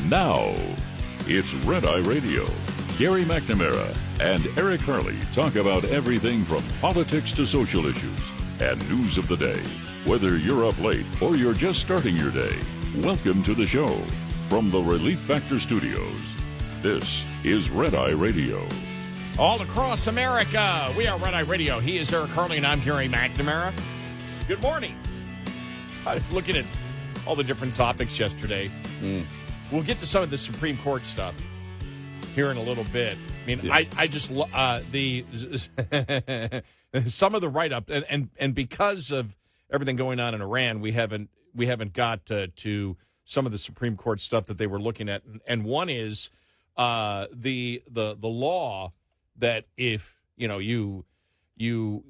Now, it's Red Eye Radio. Gary McNamara and Eric Harley talk about everything from politics to social issues and news of the day. Whether you're up late or you're just starting your day, welcome to the show. From the Relief Factor Studios, this is Red Eye Radio. All across America, we are Red Eye Radio. He is Eric Harley, and I'm Gary McNamara. Good morning. I was looking at all the different topics yesterday. We'll get to some of the Supreme Court stuff here in a little bit. I mean, yeah. I just some of the write-up, and because of everything going on in Iran, we haven't got to some of the Supreme Court stuff that they were looking at, and one is the law that if you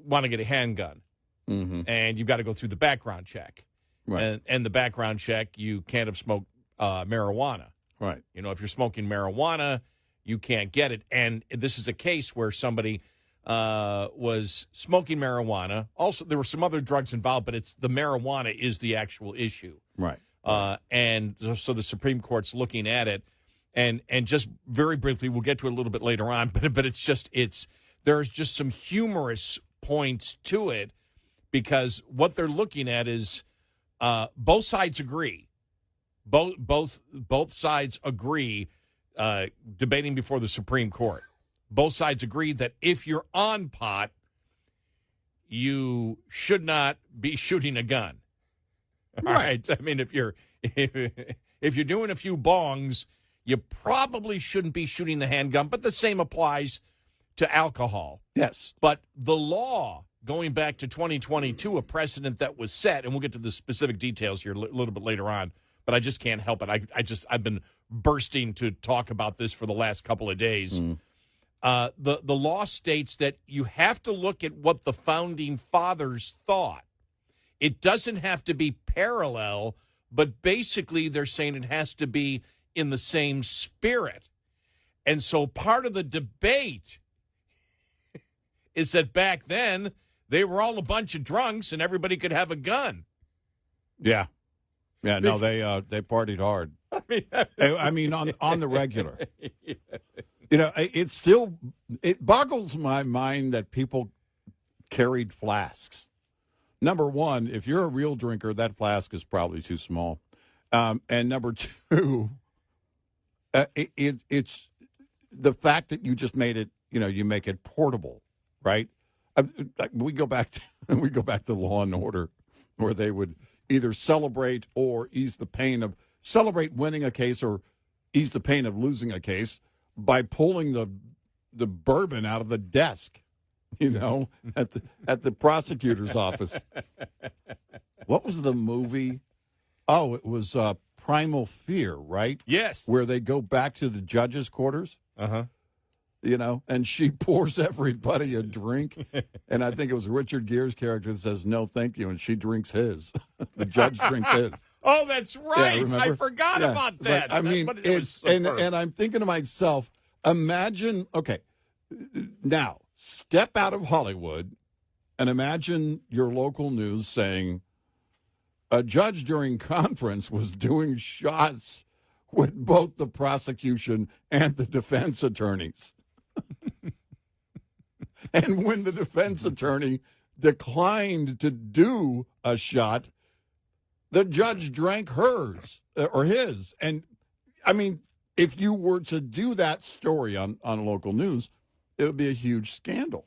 want to get a handgun, and you've got to go through the background check, right? And the background check, you can't have smoked marijuana, right? If you're smoking marijuana, you can't get it. And this is a case where somebody was smoking marijuana. Also, there were some other drugs involved, but it's the marijuana is the actual issue, right? And so the Supreme Court's looking at it, and just very briefly, we'll get to it a little bit later on, but there's just some humorous points to it, because what they're looking at is both sides agree. Both sides agree, debating before the Supreme Court. Both sides agree that if you're on pot, you should not be shooting a gun. All right. I mean, if you're doing a few bongs, you probably shouldn't be shooting the handgun. But the same applies to alcohol. Yes. But the law, going back to 2022, a precedent that was set, and we'll get to the specific details here a little bit later on, but I just can't help it. I've been bursting to talk about this for the last couple of days. The law states that you have to look at what the founding fathers thought. It doesn't have to be parallel, but basically they're saying it has to be in the same spirit. And so part of the debate is that back then they were all a bunch of drunks and everybody could have a gun. Yeah. Yeah, no, they partied hard. I mean, on the regular. It boggles my mind that people carried flasks. Number one, if you're a real drinker, that flask is probably too small. And number two, it's the fact that you just made it, you make it portable, right? We go back to Law and Order, where they would either celebrate or celebrate winning a case or ease the pain of losing a case by pulling the bourbon out of the desk, at the prosecutor's office. What was the movie? Oh, it was Primal Fear, right? Yes. Where they go back to the judge's quarters. Uh-huh. And she pours everybody a drink. And I think it was Richard Gere's character that says, "No, thank you." And she drinks his. The judge drinks his. Oh, that's right. Yeah, I forgot about that. I mean, and I'm thinking to myself, imagine, okay, now step out of Hollywood and imagine your local news saying a judge during conference was doing shots with both the prosecution and the defense attorneys. And when the defense attorney declined to do a shot, the judge drank hers or his. And, I mean, if you were to do that story on local news, it would be a huge scandal.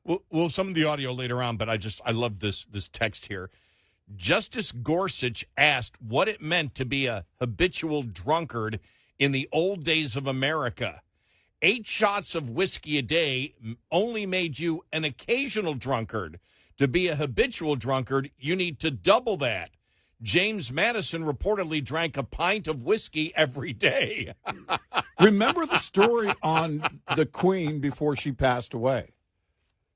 Well, some of the audio later on, but I love this text here. Justice Gorsuch asked what it meant to be a habitual drunkard in the old days of America. 8 shots of whiskey a day only made you an occasional drunkard. To be a habitual drunkard, you need to double that. James Madison reportedly drank a pint of whiskey every day. Remember the story on the Queen before she passed away?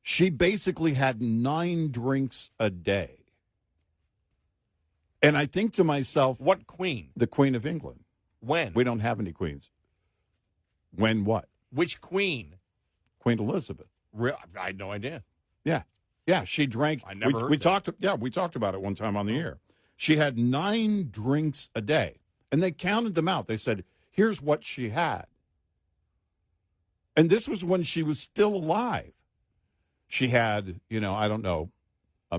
She basically had 9 drinks a day. And I think to myself, what Queen? The Queen of England. When? We don't have any queens. When what? Which Queen? Queen Elizabeth. I had no idea. Yeah. Yeah, she drank. I never heard we talked about it one time on the air. She had 9 drinks a day. And they counted them out. They said, here's what she had. And this was when she was still alive. She had, I don't know,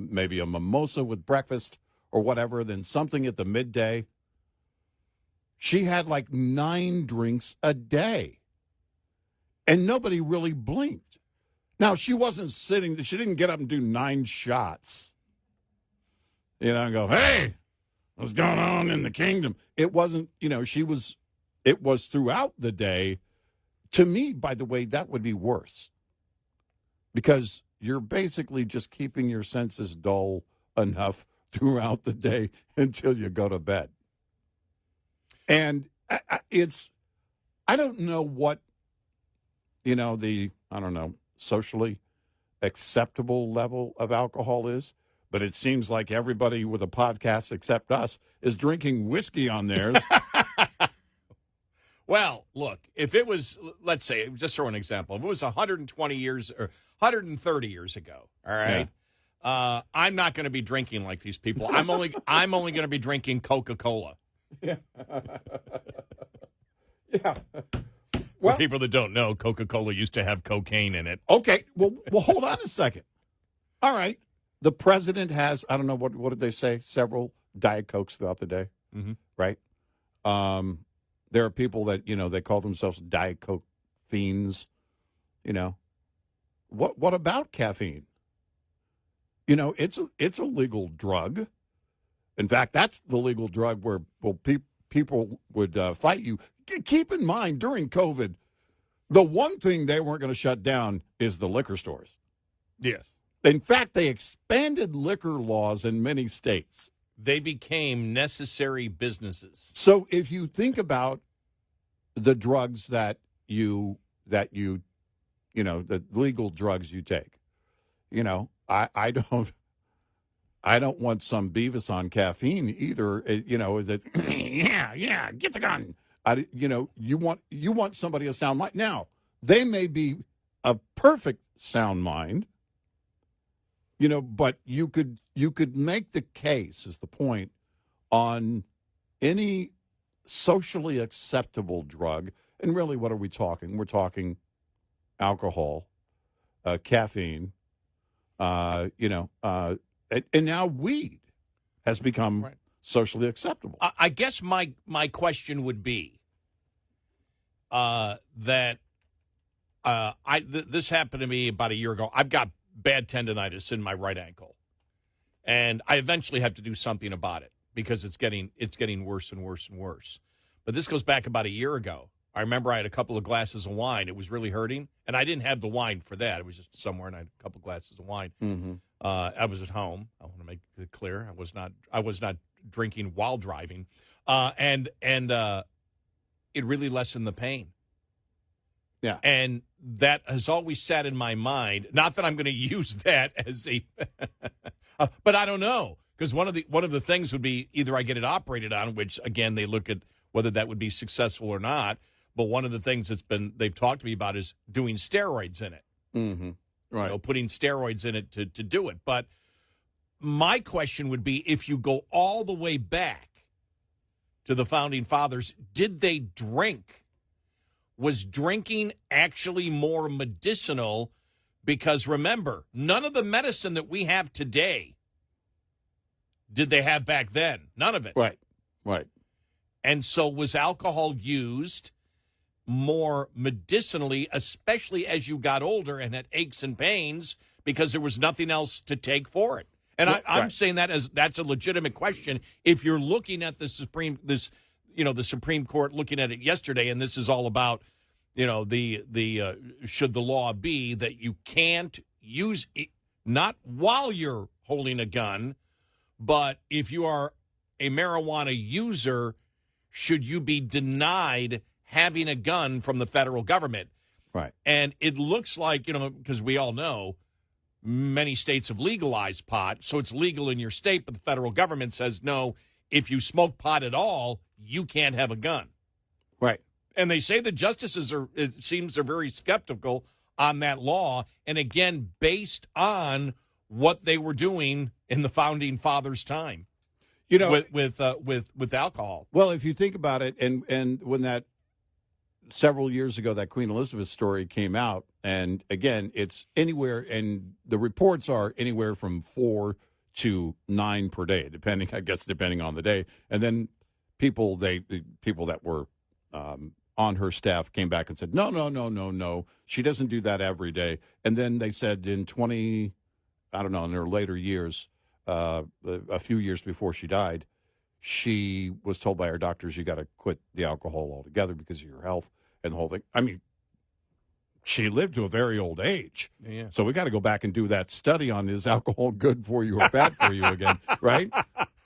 maybe a mimosa with breakfast or whatever, then something at the midday. She had like 9 drinks a day. And nobody really blinked. Now, she wasn't she didn't get up and do 9 shots. And go, hey, what's going on in the kingdom? It wasn't, it was throughout the day. To me, by the way, that would be worse. Because you're basically just keeping your senses dull enough throughout the day until you go to bed. And I don't know what, socially acceptable level of alcohol is, but it seems like everybody with a podcast except us is drinking whiskey on theirs. Well, look, if it was, let's say, just throw an example, if it was 120 years or 130 years ago, all right, I'm not going to be drinking like these people. I'm only going to be drinking Coca-Cola. Yeah. Yeah. Well, for people that don't know, Coca-Cola used to have cocaine in it. Okay. Well, hold on a second. All right. The president has, I don't know, what did they say? Several Diet Cokes throughout the day, right? There are people that, they call themselves Diet Coke fiends, What about caffeine? It's a legal drug. In fact, that's the legal drug where people would fight you. Keep in mind, during COVID, the one thing they weren't going to shut down is the liquor stores. Yes. In fact, they expanded liquor laws in many states. They became necessary businesses. So if you think about the drugs the legal drugs you take, I don't want some Beavis on caffeine either. Yeah, get the gun. You want somebody of sound mind. Now, they may be a perfect sound mind, but you could make the case, is the point, on any socially acceptable drug. And really, what are we talking? We're talking alcohol, caffeine, and now weed has become socially acceptable. I guess my question would be that this happened to me about a year ago. I've got bad tendonitis in my right ankle, and I eventually have to do something about it because it's getting worse and worse and worse. But this goes back about a year ago. I remember I had a couple of glasses of wine. It was really hurting, and I didn't have the wine for that. It was just somewhere, and I had a couple of glasses of wine. Mm-hmm. I was at home. I want to make it clear. I was not drinking while driving, and it really lessened the pain. Yeah, and that has always sat in my mind. Not that I'm going to use that as a, but I don't know, because one of the things would be either I get it operated on, which again they look at whether that would be successful or not. But one of the things they've talked to me about is doing steroids in it. Mm-hmm. Right. Putting steroids in it to do it. But my question would be, if you go all the way back to the Founding Fathers, did they drink? Was drinking actually more medicinal? Because remember, none of the medicine that we have today did they have back then. None of it. Right. Right. And so was alcohol used more medicinally, especially as you got older and had aches and pains because there was nothing else to take for it? And I'm saying that's a legitimate question. If you're looking at the Supreme Court looking at it yesterday, and this is all about, the should the law be that you can't use it, not while you're holding a gun, but if you are a marijuana user, should you be denied having a gun from the federal government? Right. And it looks like, because we all know many states have legalized pot, so it's legal in your state, but the federal government says, no, if you smoke pot at all, you can't have a gun. Right. And they say the justices are very skeptical on that law, and again, based on what they were doing in the Founding Fathers' time. With alcohol. Well, if you think about it, and when that several years ago, that Queen Elizabeth story came out, and again, it's anywhere, and the reports are anywhere from 4 to 9 per day, depending on the day. And then the people that were on her staff came back and said, no, she doesn't do that every day. And then they said in her later years, a few years before she died, she was told by her doctors, you got to quit the alcohol altogether because of your health and the whole thing. I mean, she lived to a very old age. Yeah. So we got to go back and do that study on, is alcohol good for you or bad for you again, right?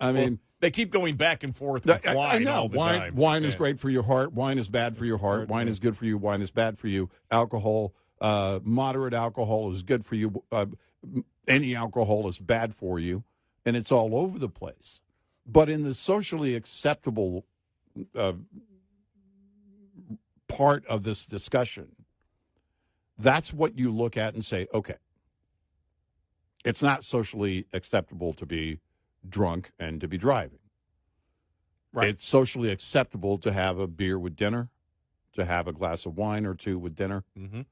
I mean, they keep going back and forth with wine. I know. All the time. Wine is great for your heart. Wine is bad for your heart. Wine is good for you. Wine is bad for you. Alcohol, moderate alcohol is good for you. Any alcohol is bad for you. And it's all over the place. But in the socially acceptable part of this discussion, that's what you look at and say, okay, it's not socially acceptable to be drunk and to be driving. Right. It's socially acceptable to have a beer with dinner, to have a glass of wine or two with dinner. Mm-hmm.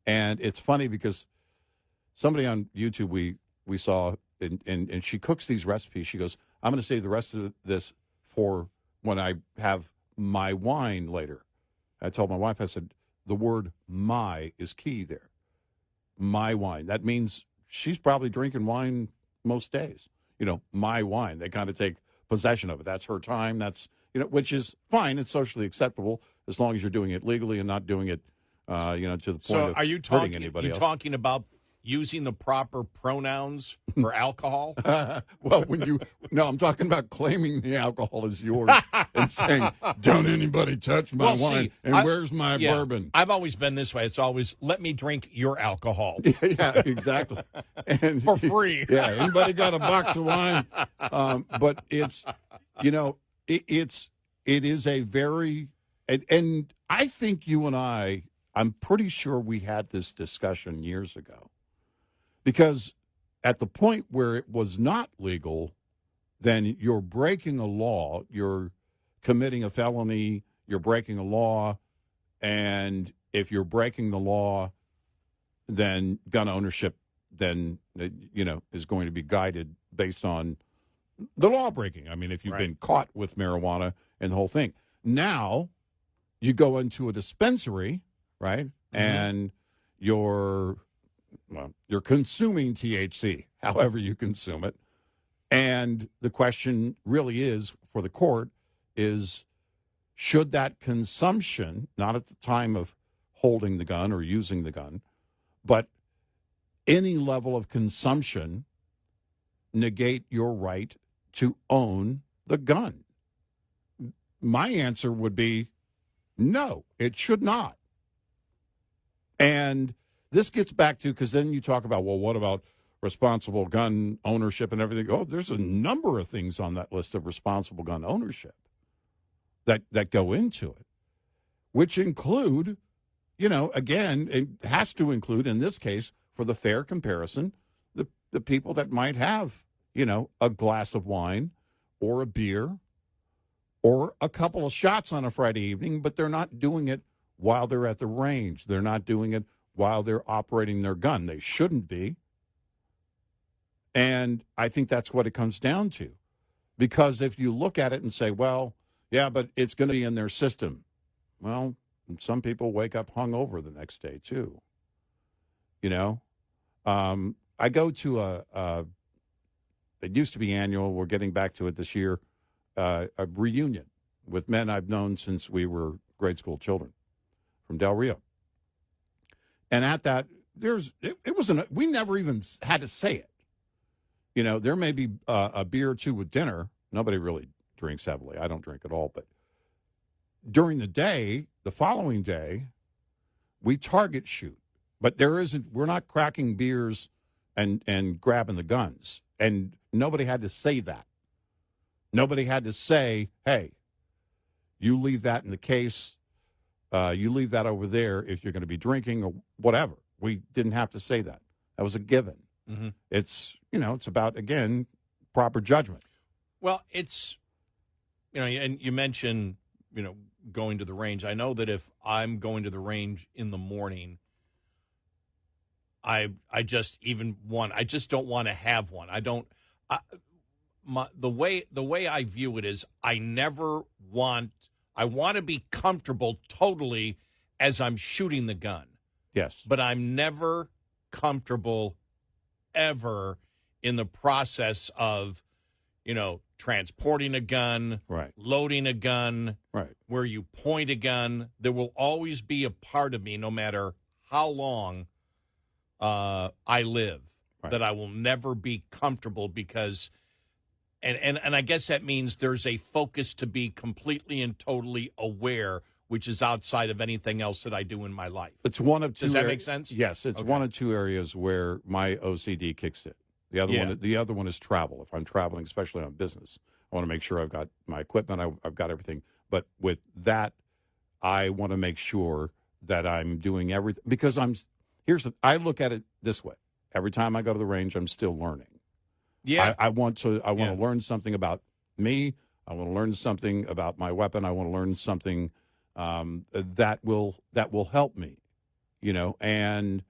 And it's funny because somebody on YouTube we saw, and she cooks these recipes. She goes, I'm going to save the rest of this for when I have my wine later. I told my wife, I said, the word my is key there. My wine. That means she's probably drinking wine most days. My wine. They kind of take possession of it. That's her time. That's, which is fine. It's socially acceptable as long as you're doing it legally and not doing it, to the point so of are you hurting anybody else. talking about using the proper pronouns for alcohol? Well, I'm talking about claiming the alcohol is yours and saying, don't anybody touch my wine, where's my bourbon? I've always been this way. It's always, let me drink your alcohol. Yeah, exactly. And for free. Yeah, anybody got a box of wine? But it's, it is a very, and I think you and I'm pretty sure we had this discussion years ago. Because at the point where it was not legal, then you're breaking a law, you're committing a felony, you're breaking a law, and if you're breaking the law, then gun ownership is going to be guided based on the law breaking. I mean, if you've been caught with marijuana and the whole thing. Now, you go into a dispensary, right, and you're consuming THC, however you consume it. And the question really is, for the court, is should that consumption, not at the time of holding the gun or using the gun, but any level of consumption negate your right to own the gun? My answer would be no, it should not. And this gets back to, because then you talk about, well, what about responsible gun ownership and everything? Oh, there's a number of things on that list of responsible gun ownership that go into it, which include, again, it has to include, in this case, for the fair comparison, the people that might have, a glass of wine or a beer or a couple of shots on a Friday evening, but they're not doing it while they're at the range. They're not doing it while they're operating their gun. They shouldn't be. And I think that's what it comes down to. Because if you look at it and say, well, yeah, but it's going to be in their system. Well, some people wake up hungover the next day, too. I go to it used to be annual, we're getting back to it this year, a reunion with men I've known since we were grade school children from Del Rio. And at that, we never even had to say it. There may be a beer or two with dinner. Nobody really drinks heavily. I don't drink at all. But during the day, the following day, we target shoot. But we're not cracking beers and grabbing the guns. And nobody had to say that. Nobody had to say, hey, you leave that in the case. You leave that over there if you're going to be drinking or whatever. We didn't have to say that. That was a given. Mm-hmm. It's about, again, proper judgment. Well, it's, and you mentioned, going to the range. I know that if I'm going to the range in the morning, I just don't want to have one. The way I view it is I want to be comfortable totally as I'm shooting the gun. Yes. But I'm never comfortable ever in the process of, transporting a gun, right, loading a gun, right, where you point a gun. There will always be a part of me, no matter how long I live, right, that I will never be comfortable because, and I guess that means there's a focus to be completely and totally aware, which is outside of anything else that I do in my life. It's one of two. Does that make sense? Yes, it's one of two areas where my OCD kicks in. The other one is travel. If I'm traveling, especially on business, I want to make sure I've got my equipment, I've got everything. But with that, I want to make sure that I'm doing everything because I look at it this way. Every time I go to the range, I'm still learning. Yeah, I want to learn something about me. I want to learn something about my weapon. I want to learn something that will help me, and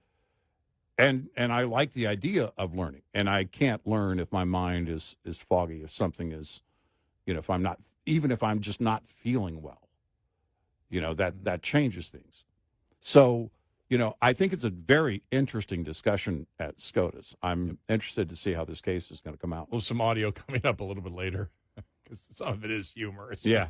I like the idea of learning. And I can't learn if my mind is foggy. If something is, if I'm not, even if I'm just not feeling well, that changes things. So, I think it's a very interesting discussion at SCOTUS. I'm interested to see how this case is going to come out. Well, some audio coming up a little bit later because some of it is humorous. Yeah.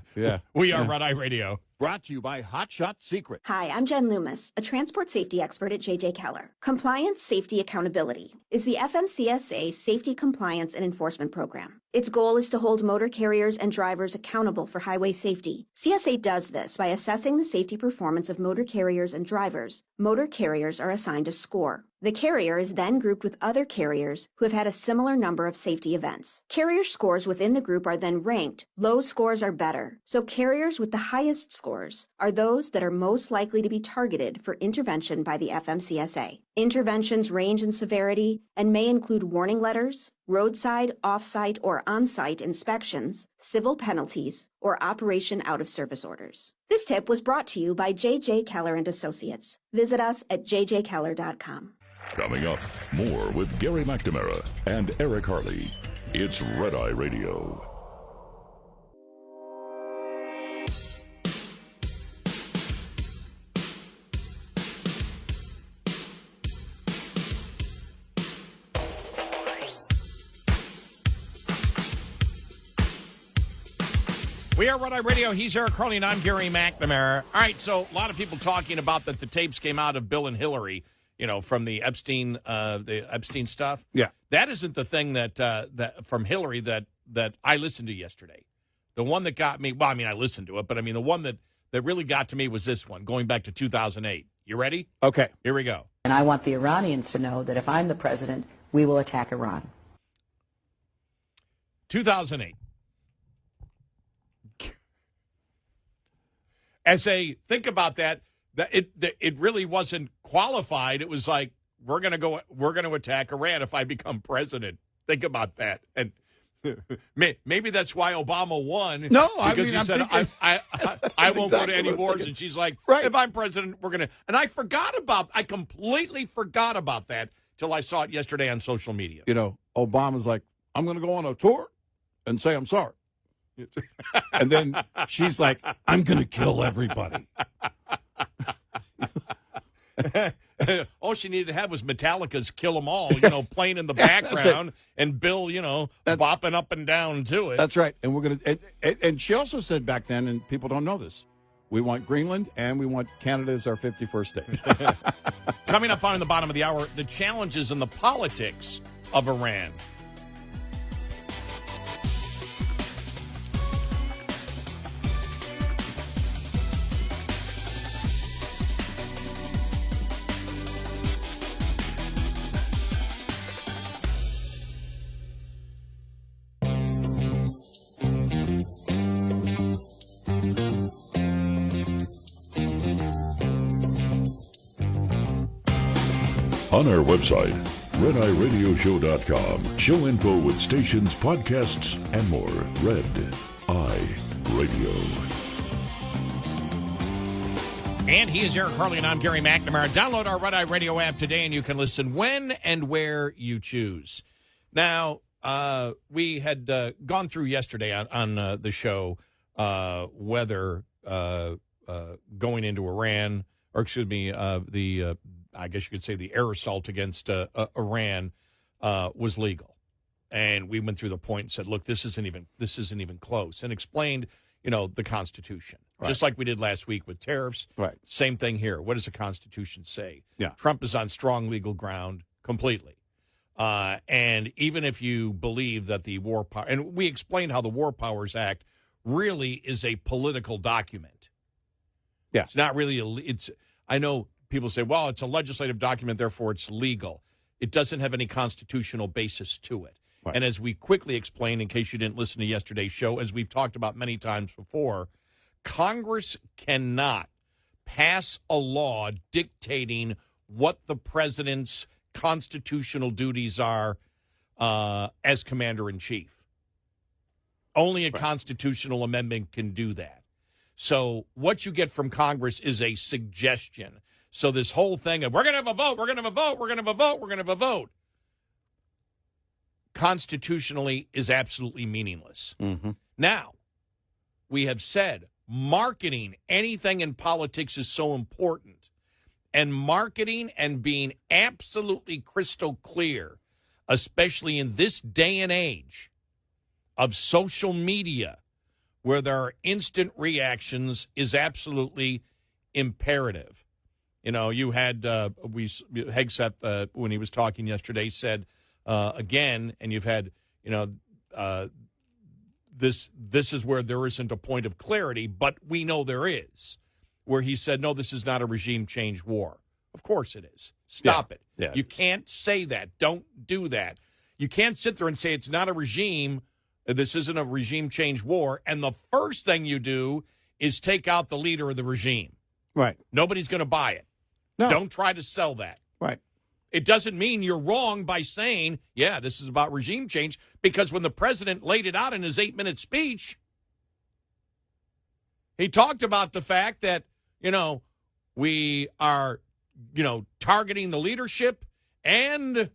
We are Red Eye Radio. Brought to you by Hot Shot Secret. Hi, I'm Jen Loomis, a transport safety expert at J.J. Keller. Compliance, Safety, Accountability is the FMCSA Safety, Compliance, and Enforcement Program. Its goal is to hold motor carriers and drivers accountable for highway safety. CSA does this by assessing the safety performance of motor carriers and drivers. Motor carriers are assigned a score. The carrier is then grouped with other carriers who have had a similar number of safety events. Carrier scores within the group are then ranked. Low scores are better, so carriers with the highest scores are those that are most likely to be targeted for intervention by the FMCSA. Interventions range in severity and may include warning letters, roadside, off-site, or on-site inspections, civil penalties, or operation out-of-service orders. This tip was brought to you by J.J. Keller & Associates. Visit us at jjkeller.com. Coming up, more with Gary McNamara and Eric Harley. It's Red Eye Radio. We are Red Eye Radio. He's Eric Harley, and I'm Gary McNamara. All right, so a lot of people talking about that the tapes came out of Bill and Hillary, from the Epstein stuff. Yeah, that isn't the thing that from Hillary that I listened to yesterday. The one that got me. Well, I listened to it, but the one that really got to me was this one, going back to 2008. You ready? Okay, here we go. And I want the Iranians to know that if I'm the president, we will attack Iran. 2008. Think about that it really wasn't qualified. It was like, we're going to attack Iran if I become president. Think about that. And maybe that's why Obama won. No, because he said, I won't go to any wars. And she's like, right, if I'm president, we're going to. And I completely forgot about that till I saw it yesterday on social media. Obama's like, I'm going to go on a tour and say I'm sorry. And then she's like, I'm going to kill everybody. All she needed to have was Metallica's Kill 'Em All, playing in the background, and Bill, bopping up and down to it. That's right. And we're going to, and she also said back then, and people don't know this, we want Greenland and we want Canada as our 51st state. Coming up on the bottom of the hour, the challenges and the politics of Iran. On our website, RedEyeRadioshow.com. Show info with stations, podcasts, and more. Red Eye Radio. And he is Eric Harley, and I'm Gary McNamara. Download our Red Eye Radio app today, and you can listen when and where you choose. Now, we had gone through yesterday on the show whether going into Iran, or excuse me, I guess you could say the air assault against Iran was legal. And we went through the point and said, look, this isn't even close, and explained, the Constitution. Right. Just like we did last week with tariffs. Right. Same thing here. What does the Constitution say? Yeah. Trump is on strong legal ground completely. And even if you believe that the War Power, and we explained how the War Powers Act really is a political document. Yeah. It's not really I know people say, well, it's a legislative document, therefore it's legal. It doesn't have any constitutional basis to it. Right. And as we quickly explained, in case you didn't listen to yesterday's show, as we've talked about many times before, Congress cannot pass a law dictating what the president's constitutional duties are as commander-in-chief. Only a constitutional amendment can do that. So what you get from Congress is a suggestion. So this whole thing of, we're going to have a vote, we're going to have a vote, we're going to have a vote, we're going to have a vote, constitutionally is absolutely meaningless. Mm-hmm. Now, we have said marketing anything in politics is so important. And marketing and being absolutely crystal clear, especially in this day and age of social media, where there are instant reactions, is absolutely imperative. You had Hegseth, when he was talking yesterday, said again, and you've had, this is where there isn't a point of clarity, but we know there is, where he said, no, this is not a regime change war. Of course it is. Stop it. Yeah, you can't say that. Don't do that. You can't sit there and say it's not a regime, this isn't a regime change war, and the first thing you do is take out the leader of the regime. Right. Nobody's going to buy it. No. Don't try to sell that. Right. It doesn't mean you're wrong by saying, yeah, this is about regime change, because when the president laid it out in his 8-minute speech, he talked about the fact that, we are, targeting the leadership, and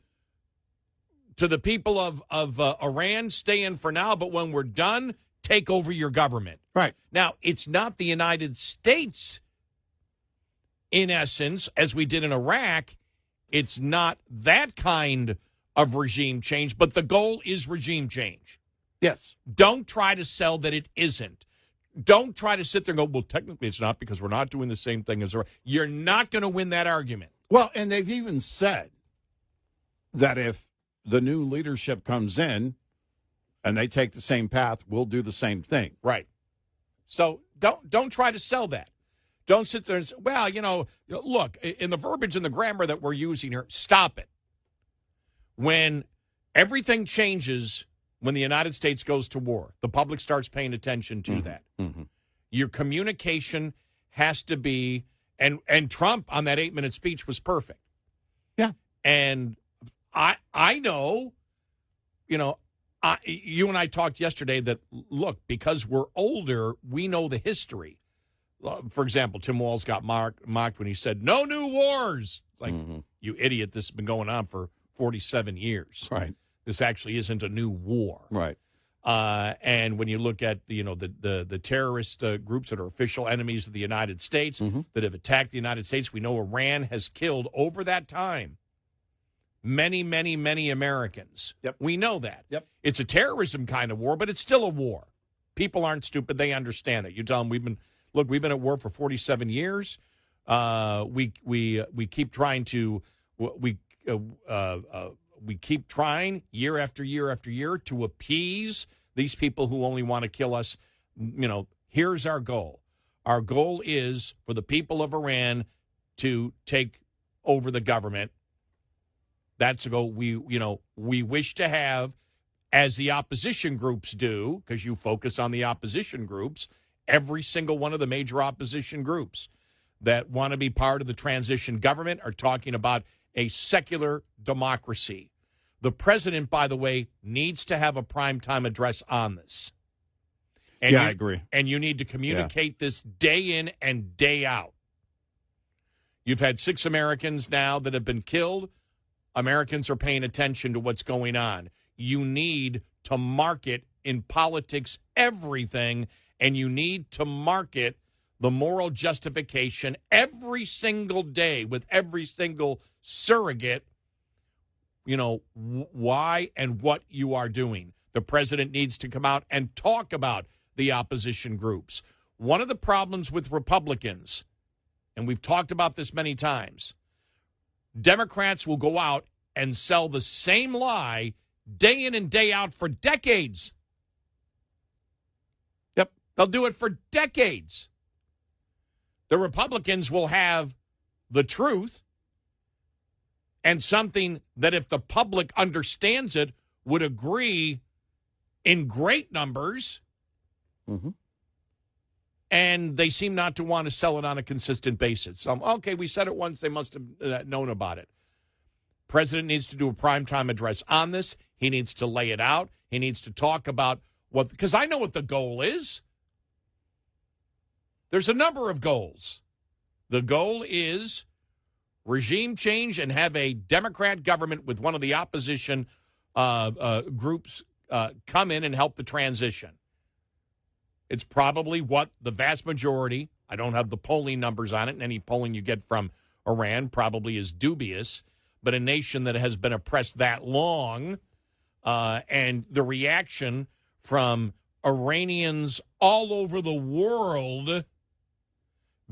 to the people of Iran, stay in for now, but when we're done, take over your government. Right. Now, it's not the United States, in essence, as we did in Iraq. It's not that kind of regime change, but the goal is regime change. Yes. Don't try to sell that it isn't. Don't try to sit there and go, well, technically it's not, because we're not doing the same thing as Iraq. You're not going to win that argument. Well, and they've even said that if the new leadership comes in and they take the same path, we'll do the same thing. Right. So don't try to sell that. Don't sit there and say, well, look, in the verbiage and the grammar that we're using here, stop it. When everything changes, when the United States goes to war, the public starts paying attention to that. Mm-hmm. Your communication has to be, and Trump on that 8-minute speech was perfect. Yeah. And I know, you and I talked yesterday that, look, because we're older, we know the history. For example, Tim Walz got mocked when he said, no new wars. It's like, you idiot, this has been going on for 47 years. Right. This actually isn't a new war. Right. And when you look at, the terrorist groups that are official enemies of the United States, that have attacked the United States, we know Iran has killed over that time many, many, many Americans. Yep. We know that. Yep. It's a terrorism kind of war, but it's still a war. People aren't stupid. They understand that. You tell them we've been at war for 47 years. We keep trying to we keep trying year after year after year to appease these people who only want to kill us. Here's our goal. Our goal is for the people of Iran to take over the government. That's a goal we wish to have, as the opposition groups do, because you focus on the opposition groups. Every single one of the major opposition groups that want to be part of the transition government are talking about a secular democracy. The president, by the way, needs to have a primetime address on this. And I agree. And you need to communicate this day in and day out. You've had 6 Americans now that have been killed. Americans are paying attention to what's going on. You need to market in politics everything, and you need to market the moral justification every single day with every single surrogate, why and what you are doing. The president needs to come out and talk about the opposition groups. One of the problems with Republicans, and we've talked about this many times, Democrats will go out and sell the same lie day in and day out for decades. Yep. They'll do it for decades. The Republicans will have the truth and something that if the public understands it would agree in great numbers. Mm-hmm. And they seem not to want to sell it on a consistent basis. Okay, we said it once. They must have known about it. President needs to do a primetime address on this. He needs to lay it out. He needs to talk about what, because I know what the goal is. There's a number of goals. The goal is regime change and have a Democrat government with one of the opposition groups come in and help the transition. It's probably what the vast majority, I don't have the polling numbers on it, and any polling you get from Iran probably is dubious, but a nation that has been oppressed that long, and the reaction from Iranians all over the world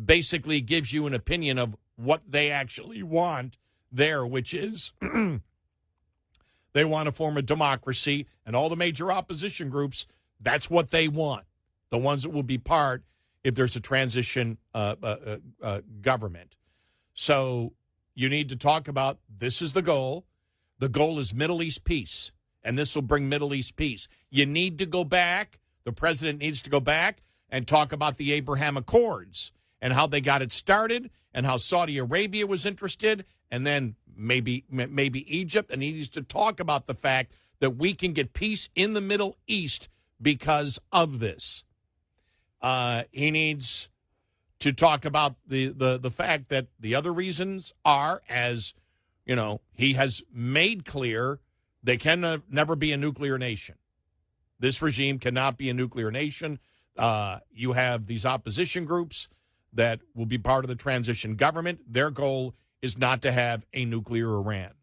basically gives you an opinion of what they actually want there, which is they want to form a democracy, and all the major opposition groups, that's what they want. The ones that will be part if there's a transition government. So you need to talk about this is the goal. The goal is Middle East peace, and this will bring Middle East peace. You need to go back. The president needs to go back and talk about the Abraham Accords and how they got it started and how Saudi Arabia was interested, and then maybe Egypt. And he needs to talk about the fact that we can get peace in the Middle East because of this. He needs to talk about the fact that the other reasons are, as he has made clear, they can never be a nuclear nation. This regime cannot be a nuclear nation. You have these opposition groups that will be part of the transition government. Their goal is not to have a nuclear Iran.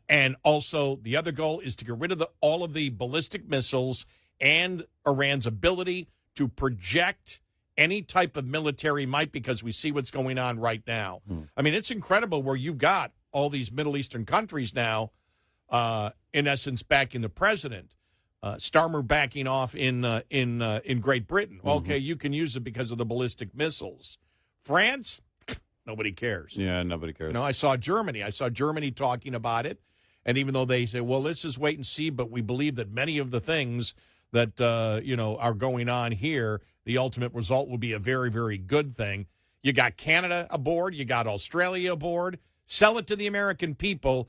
And also the other goal is to get rid of all of the ballistic missiles and Iran's ability to project any type of military might, because we see what's going on right now. I mean, it's incredible where you've got all these Middle Eastern countries now, in essence, backing the president. Starmer backing off in Great Britain. Okay, you can use it because of the ballistic missiles. France, nobody cares. Yeah, nobody cares. I saw Germany. I saw Germany talking about it, and even though they say, well, let's just wait and see, but we believe that many of the things that are going on here, the ultimate result will be a very, very good thing. You got Canada aboard. You got Australia aboard. Sell it to the American people.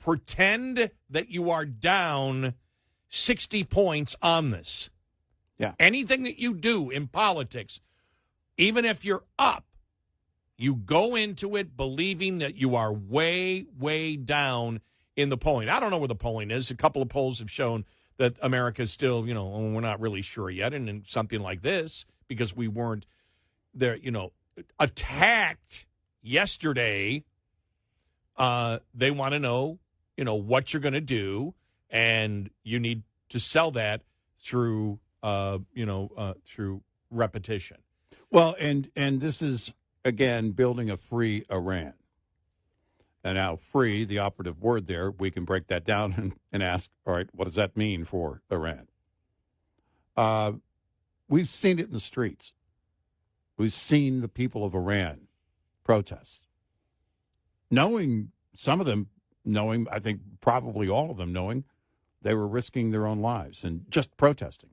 Pretend that you are down 60 points on this. Yeah. Anything that you do in politics, even if you're up, you go into it believing that you are way, way down in the polling. I don't know where the polling is. A couple of polls have shown that America is still, we're not really sure yet. And in something like this, because we weren't there, attacked yesterday, they want to know, what you're going to do. And you need to sell that through, through repetition. Well, and this is, again, building a free Iran. And now free, the operative word there, we can break that down and ask, all right, what does that mean for Iran? We've seen it in the streets. We've seen the people of Iran protest. Some of them knowing, I think probably all of them knowing, they were risking their own lives and just protesting.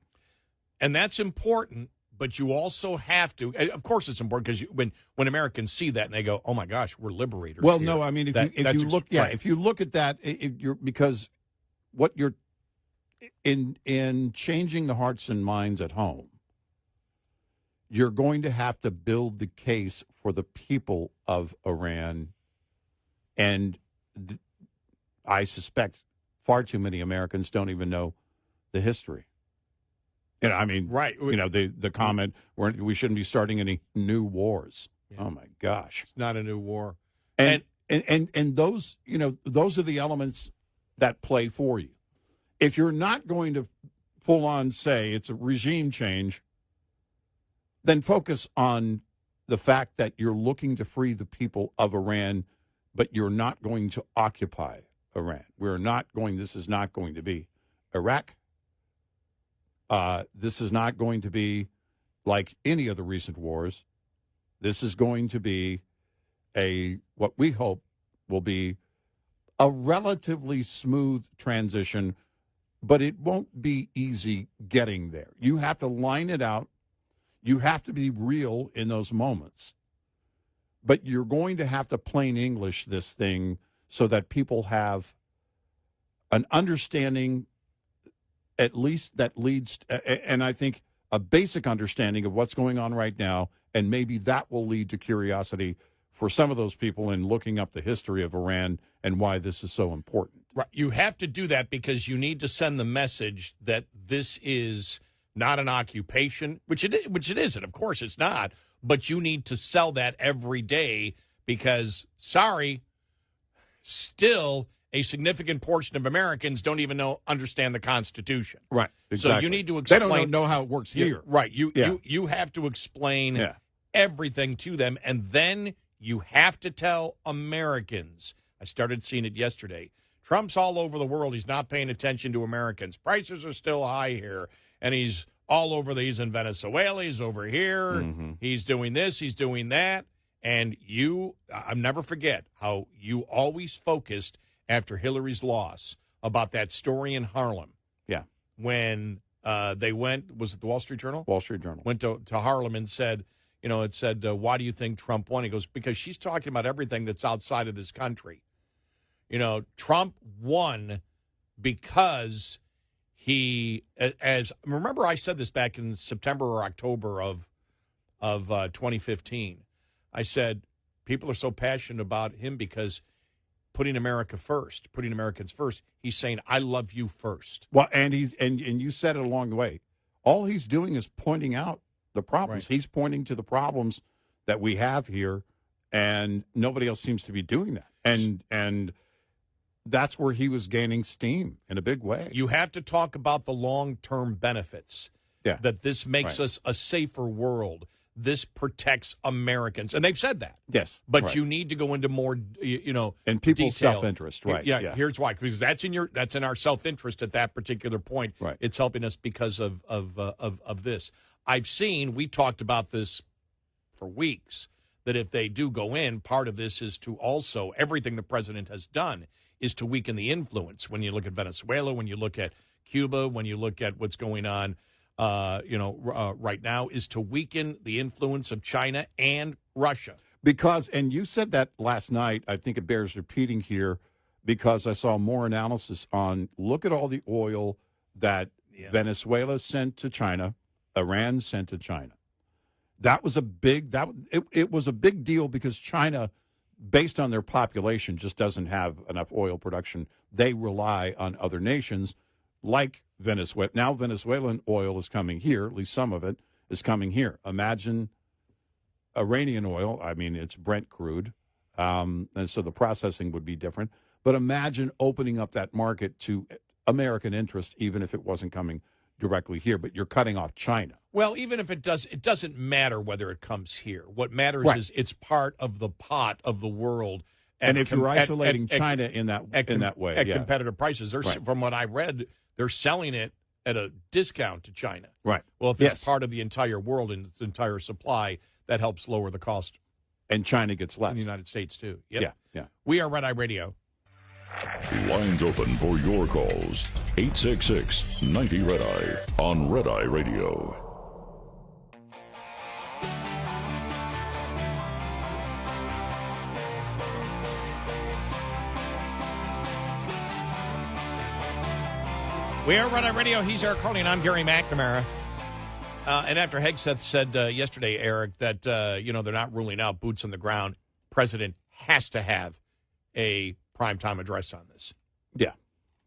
And that's important, but you also have to, of course it's important, because when Americans see that and they go, oh my gosh, we're liberators. Well, here. no, I mean, if you look at that, because what you're in changing the hearts and minds at home, you're going to have to build the case for the people of Iran. And I suspect far too many Americans don't even know the history. I mean, right. The comment, we shouldn't be starting any new wars. Yeah. Oh, my gosh. It's not a new war. And those, those are the elements that play for you. If you're not going to full on say it's a regime change, then focus on the fact that you're looking to free the people of Iran, but you're not going to occupy Iran. This is not going to be Iraq. This is not going to be like any of the recent wars. This is going to be what we hope will be a relatively smooth transition, but it won't be easy getting there. You have to line it out. You have to be real in those moments. But you're going to have to plain English this thing so that people have an understanding, at least that leads, and I think a basic understanding of what's going on right now, and maybe that will lead to curiosity for some of those people in looking up the history of Iran and why this is so important. Right. You have to do that because you need to send the message that this is not an occupation, which it isn't. Of course it's not. But you need to sell that every day because, still a significant portion of Americans don't even understand the Constitution. Right. Exactly. So you need to explain. They don't know how it works here. Right. You have to explain everything to them, and then you have to tell Americans. I started seeing it yesterday. Trump's all over the world. He's not paying attention to Americans. Prices are still high here, and he's all over. He's in Venezuela. He's over here. Mm-hmm. He's doing this. He's doing that. And I'll never forget how you always focused after Hillary's loss about that story in Harlem. Yeah. When they went, was it the Wall Street Journal? Wall Street Journal. Went to Harlem and said, it said, why do you think Trump won? He goes, because she's talking about everything that's outside of this country. Trump won because remember I said this back in September or October of 2015. I said, people are so passionate about him because putting America first, putting Americans first. He's saying, I love you first. Well, and you said it along the way. All he's doing is pointing out the problems. Right. He's pointing to the problems that we have here, and nobody else seems to be doing that. And that's where he was gaining steam in a big way. You have to talk about the long-term benefits. Yeah. That this makes us a safer world. This protects Americans. And they've said that. Yes. But you need to go into more, and people's detail. Self-interest, right. Yeah, here's why. Because that's in our self-interest at that particular point. Right. It's helping us because of this. We talked about this for weeks, that if they do go in, part of this is to also, everything the president has done is to weaken the influence. When you look at Venezuela, when you look at Cuba, when you look at what's going on, right now, is to weaken the influence of China and Russia. Because, and you said that last night, I think it bears repeating here, because I saw more analysis on, look at all the oil that Venezuela sent to China, Iran sent to China. That was it was a big deal because China, based on their population, just doesn't have enough oil production. They rely on other nations like Venezuela. Now Venezuelan oil is coming here, at least some of it is coming here. Imagine Iranian oil. I mean, it's Brent crude, and so the processing would be different. But imagine opening up that market to American interest, even if it wasn't coming directly here, but you're cutting off China. Well, even if it doesn't matter whether it comes here. What matters is it's part of the pot of the world. And if you're isolating China in that way, at competitive prices, from what I read, they're selling it at a discount to China. Right. Well, if it's part of the entire world and its entire supply, that helps lower the cost. And China gets less. In the United States, too. Yep. Yeah. We are Red Eye Radio. Lines open for your calls. 866-90-RED-EYE on Red Eye Radio. We are Red Eye Radio. He's Eric Harley, and I'm Gary McNamara. And after Hegseth said yesterday, Eric, that, they're not ruling out boots on the ground, president has to have a primetime address on this. Yeah.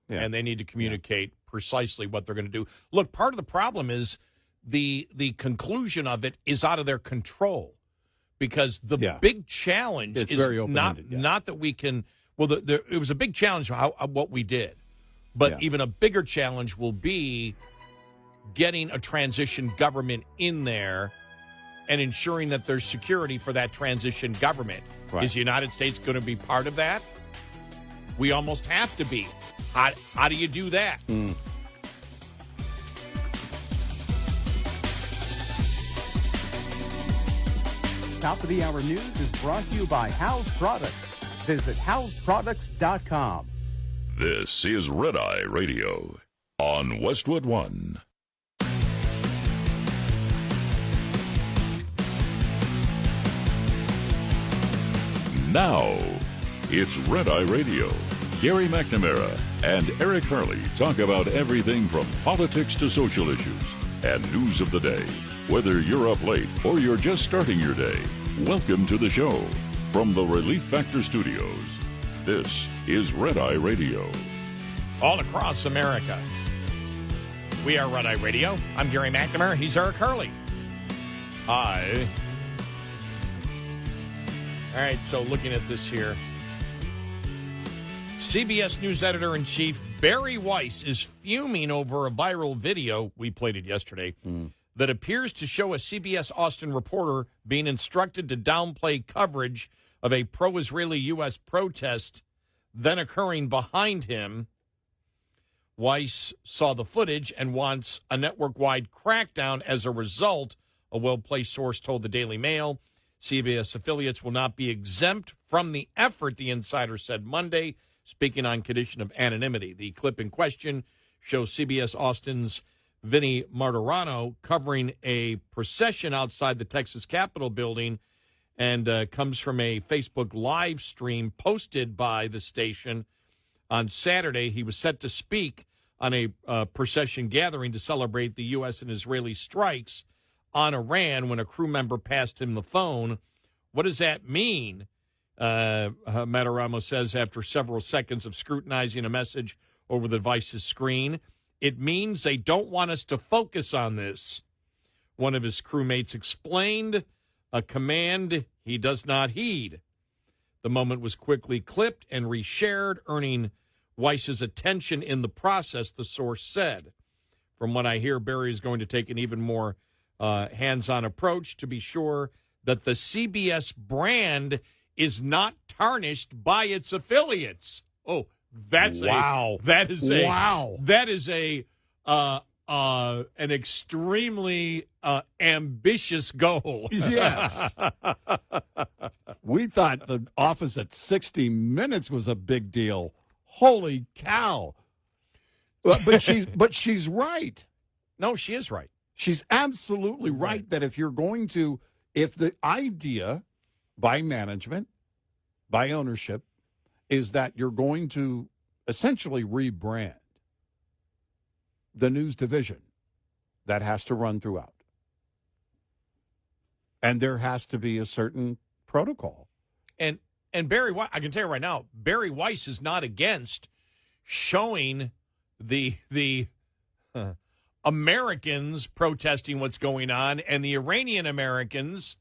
And they need to communicate precisely what they're going to do. Look, part of the problem is the conclusion of it is out of their control because the big challenge it's is very open-ended, not that we can – well, it was a big challenge what we did. But even a bigger challenge will be getting a transition government in there and ensuring that there's security for that transition government. Right. Is the United States going to be part of that? We almost have to be. How do you do that? Top of the Hour News is brought to you by House Products. Visit houseproducts.com. This is Red Eye Radio on Westwood One. Now, it's Red Eye Radio. Gary McNamara and Eric Harley talk about everything from politics to social issues and news of the day. Whether you're up late or you're just starting your day, welcome to the show. From the Relief Factor Studios, this is Red Eye Radio. All across America, we are Red Eye Radio. I'm Gary McNamara. He's Eric Harley. Hi. All right, so looking at this here. CBS News Editor-in-Chief Bari Weiss is fuming over a viral video, we played it yesterday, that appears to show a CBS Austin reporter being instructed to downplay coverage of a pro-Israeli U.S. protest then occurring behind him. Weiss saw the footage and wants a network-wide crackdown as a result, a well-placed source told the Daily Mail. CBS affiliates will not be exempt from the effort, the insider said Monday, speaking on condition of anonymity. The clip in question shows CBS Austin's Vinny Martorano covering a procession outside the Texas Capitol building and comes from a Facebook live stream posted by the station on Saturday. He was set to speak on a procession gathering to celebrate the U.S. and Israeli strikes on Iran when a crew member passed him the phone. What does that mean? Mataramo says after several seconds of scrutinizing a message over the device's screen, it means they don't want us to focus on this. One of his crewmates explained a command he does not heed. The moment was quickly clipped and reshared, earning Weiss's attention in the process, the source said. From what I hear, Barry is going to take an even more hands-on approach to be sure that the CBS brand is not tarnished by its affiliates. Oh, that's wow. That is a wow. That is an extremely ambitious goal. Yes. We thought the office at 60 Minutes was a big deal. Holy cow. But she's right. No, she is right. She's absolutely right that if the idea by management, by ownership, is that you're going to essentially rebrand the news division, that has to run throughout. And there has to be a certain protocol. And Bari Weiss, I can tell you right now, Bari Weiss is not against showing the Americans protesting what's going on and the Iranian Americans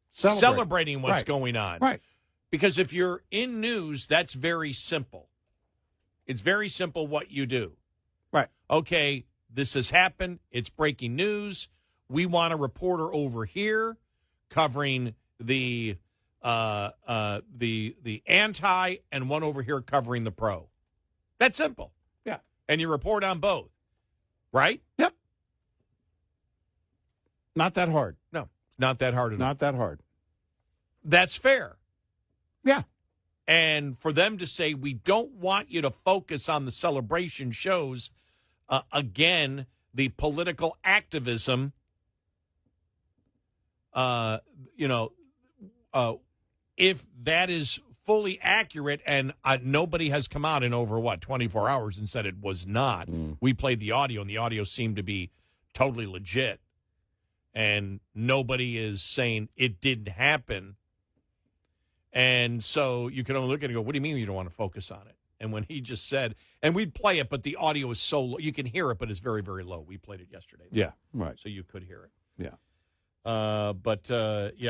celebrating what's going on. Right. Because if you're in news, that's very simple. It's very simple what you do. Right. Okay, this has happened. It's breaking news. We want a reporter over here covering the anti and one over here covering the pro. That's simple. Yeah. And you report on both. Right? Yep. Not that hard. No, it's not that hard at all. Not that hard. That's fair. Yeah. And for them to say, we don't want you to focus on the celebration shows, again, the political activism, if that is fully accurate, and nobody has come out in over, 24 hours and said it was not. We played the audio, and the audio seemed to be totally legit. and nobody is saying it didn't happen. And so you can only look at it and go, what do you mean you don't want to focus on it? And when he just said, and we'd play it, but the audio is so low. You can hear it, but it's very, very low. We played it yesterday. Yeah, right. So you could hear it. Yeah.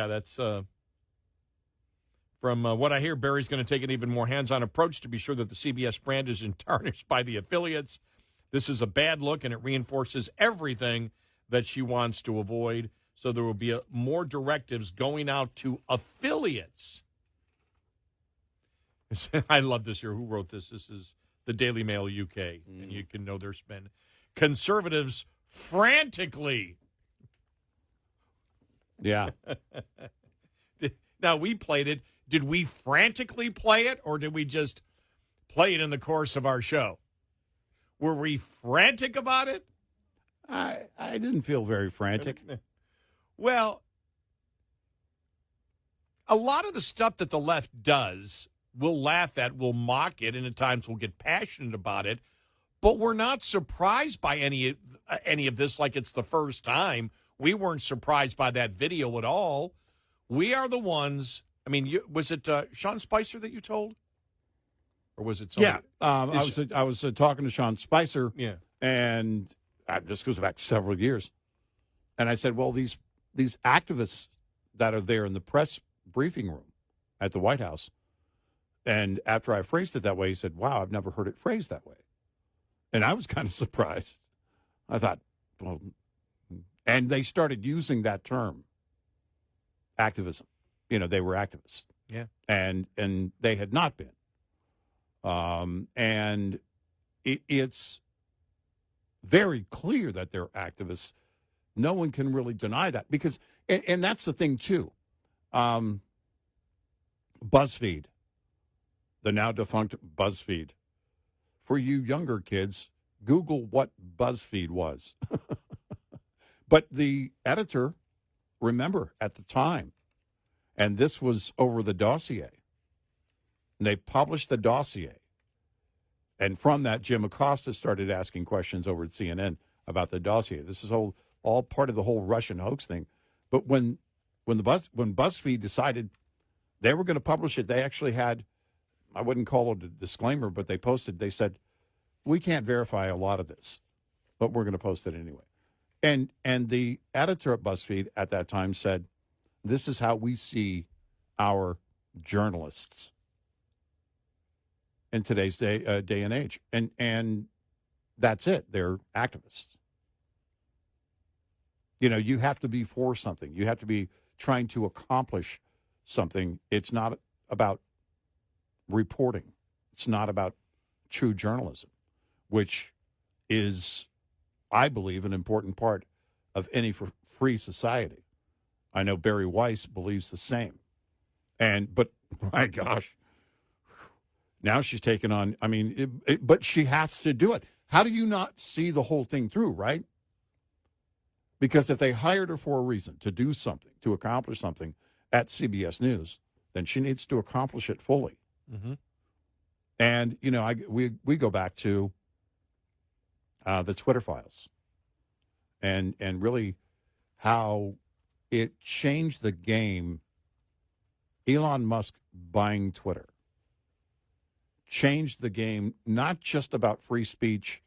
That's from what I hear, Barry's going to take an even more hands-on approach to be sure that the CBS brand isn't tarnished by the affiliates. This is a bad look, and it reinforces everything that she wants to avoid. So there will be more directives going out to affiliates. I love this here. Who wrote this? This is the Daily Mail UK, and you can know their spin. Conservatives frantically. Yeah. Now, we played it. Did we frantically play it, or did we just play it in the course of our show? Were we frantic about it? I didn't feel very frantic. Well, a lot of the stuff that the left does, we'll laugh at, we'll mock it, and at times we'll get passionate about it, but we're not surprised by any of this like it's the first time. We weren't surprised by that video at all. We are the ones. I mean, was it Sean Spicer that you told? Or was it somebody? Yeah. I was talking to Sean Spicer. Yeah. And this goes back several years. And I said, well, these activists that are there in the press briefing room at the White House, and after I phrased it that way, he said, wow, I've never heard it phrased that way. And I was kind of surprised. I thought, well, and they started using that term, activism. You know, they were activists. Yeah. And they had not been. And it's very clear that they're activists. No one can really deny that because, and that's the thing too. BuzzFeed, the now defunct BuzzFeed. For you younger kids, Google what BuzzFeed was. But the editor, remember at the time, and this was over the dossier. And they published the dossier. And from that, Jim Acosta started asking questions over at CNN about the dossier. This is all part of the whole Russian hoax thing. But when BuzzFeed decided they were going to publish it, they actually had, I wouldn't call it a disclaimer, but they said, we can't verify a lot of this, but we're going to post it anyway. And the editor at BuzzFeed at that time said, this is how we see our journalists in today's day and age. And that's it. They're activists. You know, you have to be for something. You have to be trying to accomplish something. It's not about reporting. It's not about true journalism, which is, I believe, an important part of any free society. I know Bari Weiss believes the same. But my gosh, now she's taken on, I mean, but she has to do it. How do you not see the whole thing through, right? Because if they hired her for a reason, to do something, to accomplish something at CBS News, then she needs to accomplish it fully. Mm-hmm. And, you know, we go back to the Twitter files and really how it changed the game. Elon Musk buying Twitter changed the game, not just about free speech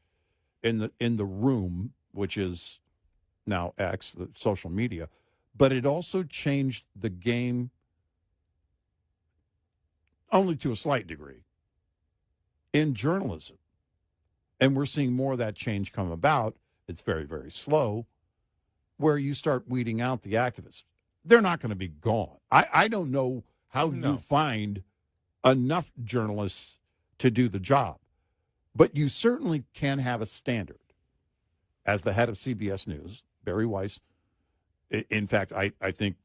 in the room, which is now X, the social media, but it also changed the game only to a slight degree in journalism. And we're seeing more of that change come about. It's very, very slow, where you start weeding out the activists. They're not going to be gone. I don't know how you find enough journalists to do the job, but you certainly can have a standard. As the head of CBS News, Bari Weiss, in fact, I think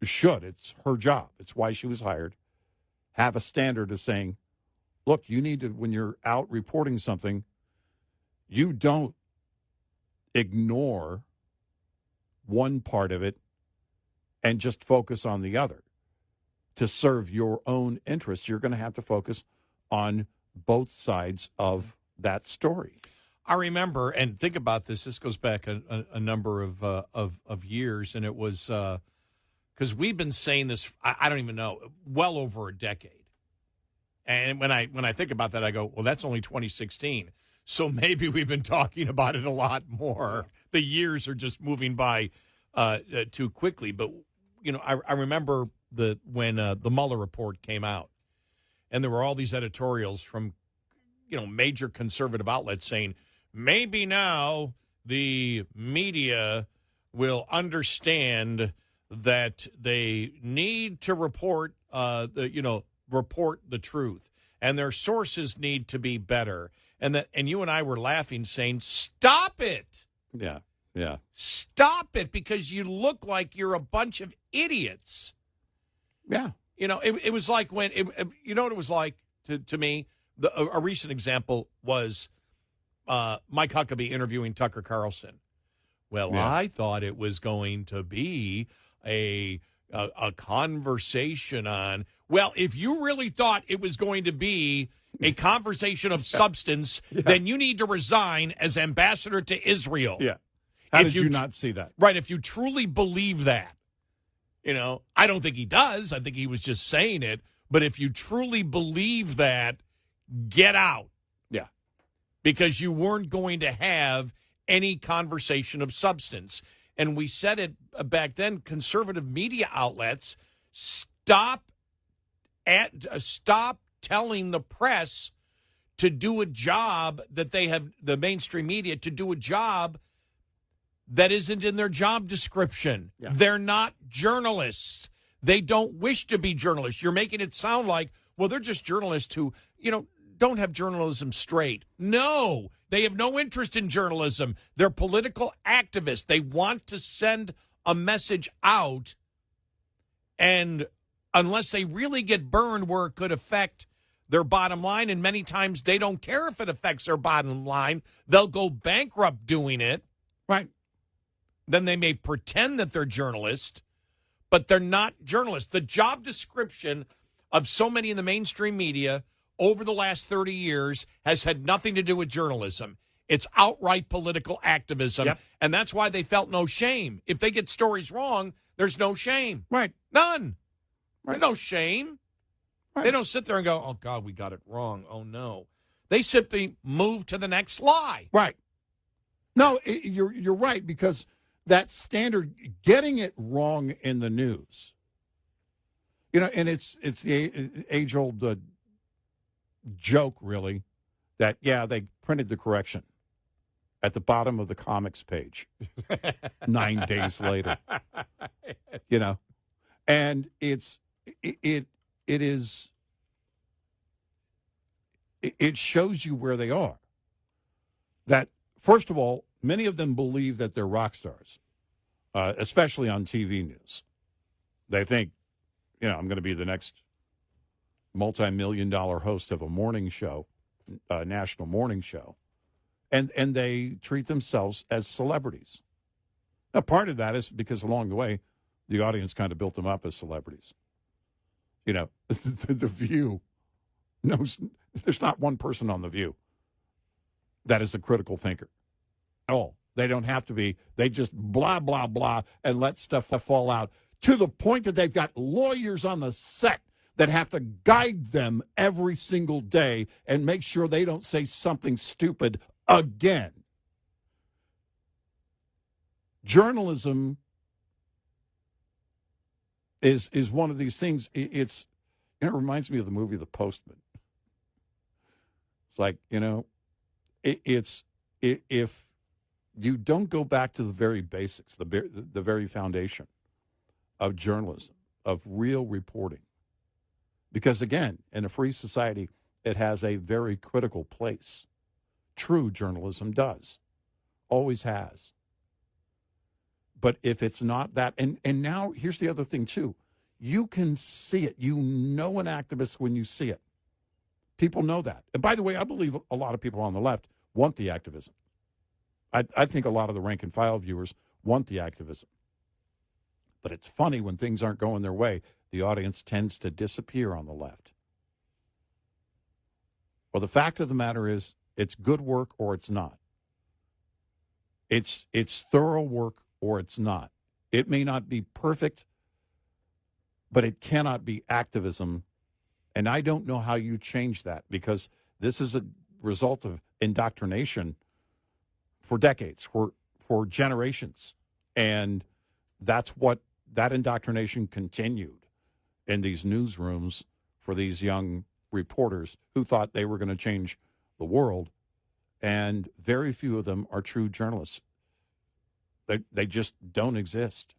should. It's her job. It's why she was hired. Have a standard of saying, look, you need to, when you're out reporting something, you don't ignore one part of it and just focus on the other. To serve your own interests, you're going to have to focus on both sides of that story. I remember, and think about this. This goes back a number of years, and it was because we've been saying this. I don't even know, well over a decade. And when I think about that, I go, well, that's only 2016. So maybe we've been talking about it a lot more. The years are just moving by too quickly. But I remember when the Mueller report came out, and there were all these editorials from major conservative outlets saying, maybe now the media will understand that they need to report report the truth, and their sources need to be better. And you and I were laughing, saying, stop it. Yeah. Stop it, because you look like you're a bunch of idiots. Yeah. It was like when, what it was like to me? A recent example was Mike Huckabee interviewing Tucker Carlson. Well, yeah. I thought it was going to be a conversation on, well, if you really thought it was going to be a conversation of substance, then you need to resign as ambassador to Israel. Yeah. How did you not see that? Right. If you truly believe that, I don't think he does. I think he was just saying it. But if you truly believe that, get out. Yeah. Because you weren't going to have any conversation of substance. And we said it back then, conservative media outlets, stop telling the press to do a job that they have, the mainstream media, to do a job that isn't in their job description. Yeah. They're not journalists. They don't wish to be journalists. You're making it sound like, well, they're just journalists who, don't have journalism straight. No, they have no interest in journalism. They're political activists. They want to send a message out, and unless they really get burned where it could affect their bottom line, and many times they don't care if it affects their bottom line, they'll go bankrupt doing it. Right. Then they may pretend that they're journalists, but they're not journalists. The job description of so many in the mainstream media over the last 30 years has had nothing to do with journalism. It's outright political activism, and that's why they felt no shame. If they get stories wrong, there's no shame. Right. None. Right. There's no shame. Right. They don't sit there and go, oh, God, we got it wrong. Oh, no. They simply move to the next lie. Right. No, you're right, because that standard, getting it wrong in the news, and it's the age-old joke, really, that, they printed the correction at the bottom of the comics page 9 days later, and it shows you where they are. That, first of all, many of them believe that they're rock stars, especially on TV news. They think, I'm going to be the next multi-million-dollar host of a morning show, a national morning show, and they treat themselves as celebrities. Now, part of that is because along the way, the audience kind of built them up as celebrities. The View knows there's not one person on The View that is a critical thinker at all. They don't have to be. They just blah, blah, blah, and let stuff fall out to the point that they've got lawyers on the set that have to guide them every single day and make sure they don't say something stupid again. Journalism is one of these things. It reminds me of the movie The Postman. It's like, if you don't go back to the very basics, the very foundation of journalism, of real reporting, because, again, in a free society, it has a very critical place. True journalism does. Always has. But if it's not that, and now here's the other thing, too. You can see it. You know an activist when you see it. People know that. And by the way, I believe a lot of people on the left want the activism. I think a lot of the rank and file viewers want the activism. But it's funny, when things aren't going their way, the audience tends to disappear on the left. Well, the fact of the matter is, it's good work or it's not. It's thorough work or it's not. It may not be perfect, but it cannot be activism. And I don't know how you change that, because this is a result of indoctrination for decades, for generations. And that's what that indoctrination continued in these newsrooms for these young reporters who thought they were going to change the world. And very few of them are true journalists. They just don't exist.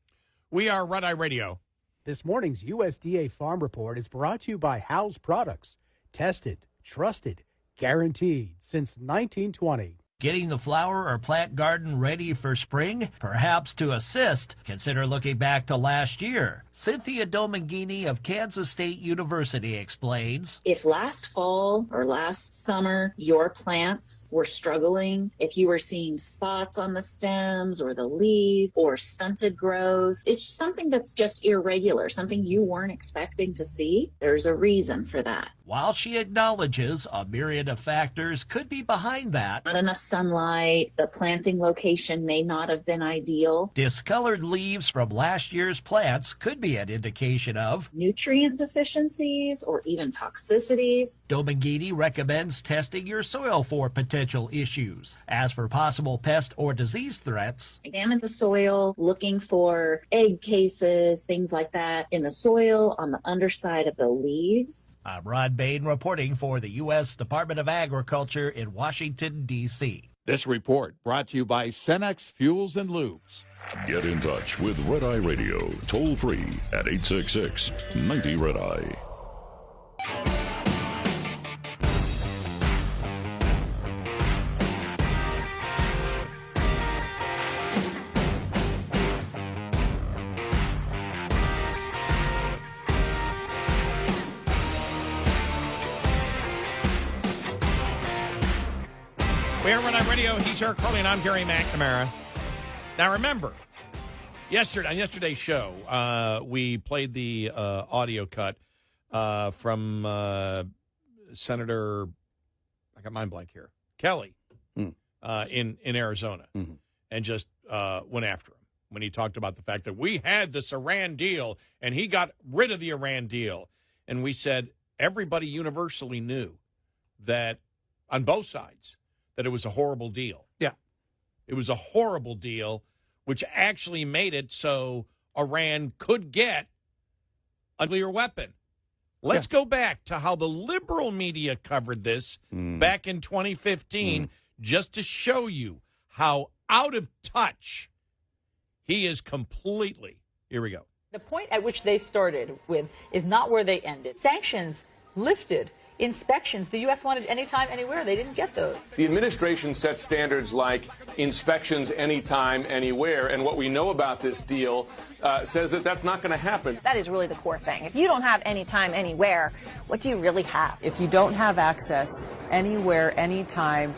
We are Red Eye Radio. This morning's USDA Farm Report is brought to you by House Products. Tested, trusted, guaranteed since 1920. Getting the flower or plant garden ready for spring? Perhaps to assist, consider looking back to last year. Cynthia Dominguini of Kansas State University explains. If last fall or last summer your plants were struggling, if you were seeing spots on the stems or the leaves or stunted growth, it's something that's just irregular, something you weren't expecting to see. There's a reason for that. While she acknowledges a myriad of factors could be behind that. Not enough sunlight, the planting location may not have been ideal. Discolored leaves from last year's plants could be an indication of nutrient deficiencies or even toxicities. Dominguini recommends testing your soil for potential issues. As for possible pest or disease threats, examine the soil, looking for egg cases, things like that in the soil, on the underside of the leaves. I'm Rod Bain reporting for the U.S. Department of Agriculture in Washington, D.C. This report brought to you by Cenex Fuels and Lubes. Get in touch with Red Eye Radio, toll free at 866-90-RED-EYE. We're Red Eye Radio. He's Eric Harley, and I'm Gary McNamara. Now, remember, on yesterday's show, we played the audio cut from Senator, I got mind blank here, Kelly in Arizona, and just went after him when he talked about the fact that we had this Iran deal, and he got rid of the Iran deal. And we said everybody universally knew that, on both sides, that it was a horrible deal. Yeah. It was a horrible deal, which actually made it so Iran could get a nuclear weapon. Let's go back to how the liberal media covered this back in 2015, just to show you how out of touch he is completely. Here we go. The point at which they started with is not where they ended. Sanctions lifted. Inspections, the U.S. wanted anytime, anywhere. They didn't get those. The administration set standards like inspections anytime, anywhere. And what we know about this deal says that that's not going to happen. That is really the core thing. If you don't have anytime, anywhere, what do you really have? If you don't have access anywhere, anytime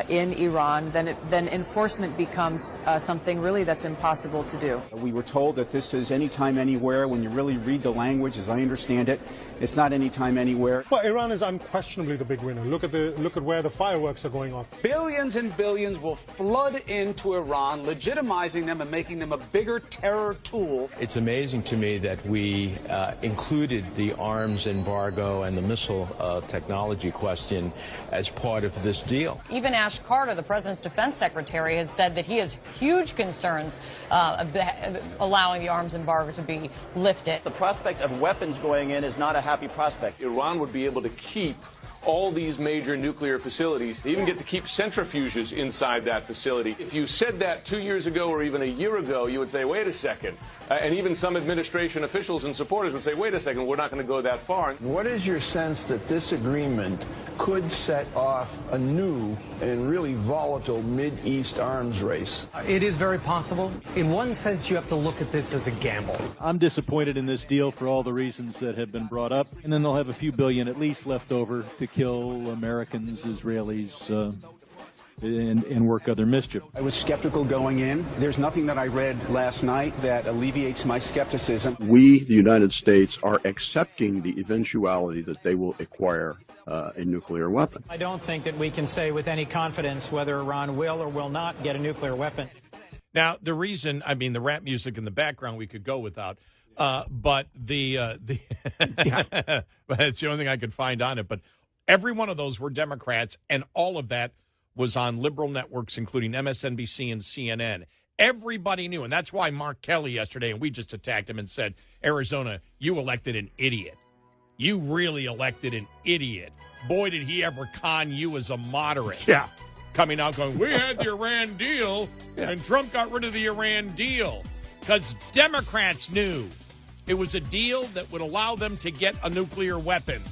in Iran, then enforcement becomes something really that's impossible to do. We were told that this is anytime, anywhere. When you really read the language, as I understand it, it's not anytime, anywhere. Well, Iran is unquestionably the big winner. Look at where the fireworks are going off. Billions and billions will flood into Iran, legitimizing them and making them a bigger terror tool. It's amazing to me that we included the arms embargo and the missile technology question as part of this deal. Even Ash Carter, the president's defense secretary, has said that he has huge concerns allowing the arms embargo to be lifted. The prospect of weapons going in is not a happy prospect. Iran would be able to keep all these major nuclear facilities. They even get to keep centrifuges inside that facility. If you said that 2 years ago or even a year ago, you would say, wait a second. And even some administration officials and supporters would say, wait a second, we're not going to go that far. What is your sense that this agreement could set off a new and really volatile Mideast arms race? It is very possible. In one sense, you have to look at this as a gamble. I'm disappointed in this deal for all the reasons that have been brought up. And then they'll have a few billion at least left over to kill Americans, Israelis, and work other mischief. I was skeptical going in. There's nothing that I read last night that alleviates my skepticism. We, the United States, are accepting the eventuality that they will acquire a nuclear weapon. I don't think that we can say with any confidence whether Iran will or will not get a nuclear weapon. Now, the reason, I mean, the rap music in the background we could go without, but but it's the only thing I could find on it. But every one of those were Democrats, and all of that was on liberal networks, including MSNBC and CNN. Everybody knew, and that's why Mark Kelly yesterday, and we just attacked him and said, Arizona, you elected an idiot. You really elected an idiot. Boy, did he ever con you as a moderate. Yeah. Coming out going, we had the Iran deal, and Trump got rid of the Iran deal. Because Democrats knew it was a deal that would allow them to get a nuclear weapon.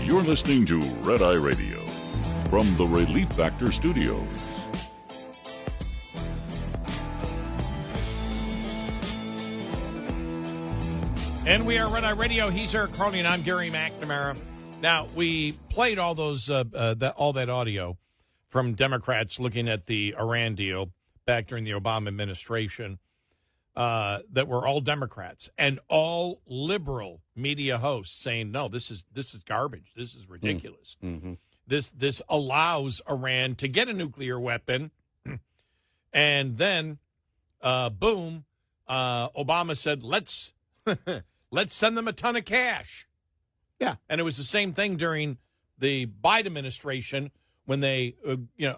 You're listening to Red Eye Radio from the Relief Factor Studios. And we are Red Eye Radio. He's Eric Harley, and I'm Gary McNamara. Now, we played all those all that audio from Democrats looking at the Iran deal back during the Obama administration that were all Democrats and all liberal media hosts saying, no, this is garbage. This is ridiculous. Mm-hmm. This allows Iran to get a nuclear weapon. And then, boom, Obama said, let's send them a ton of cash. Yeah. And it was the same thing during the Biden administration when they,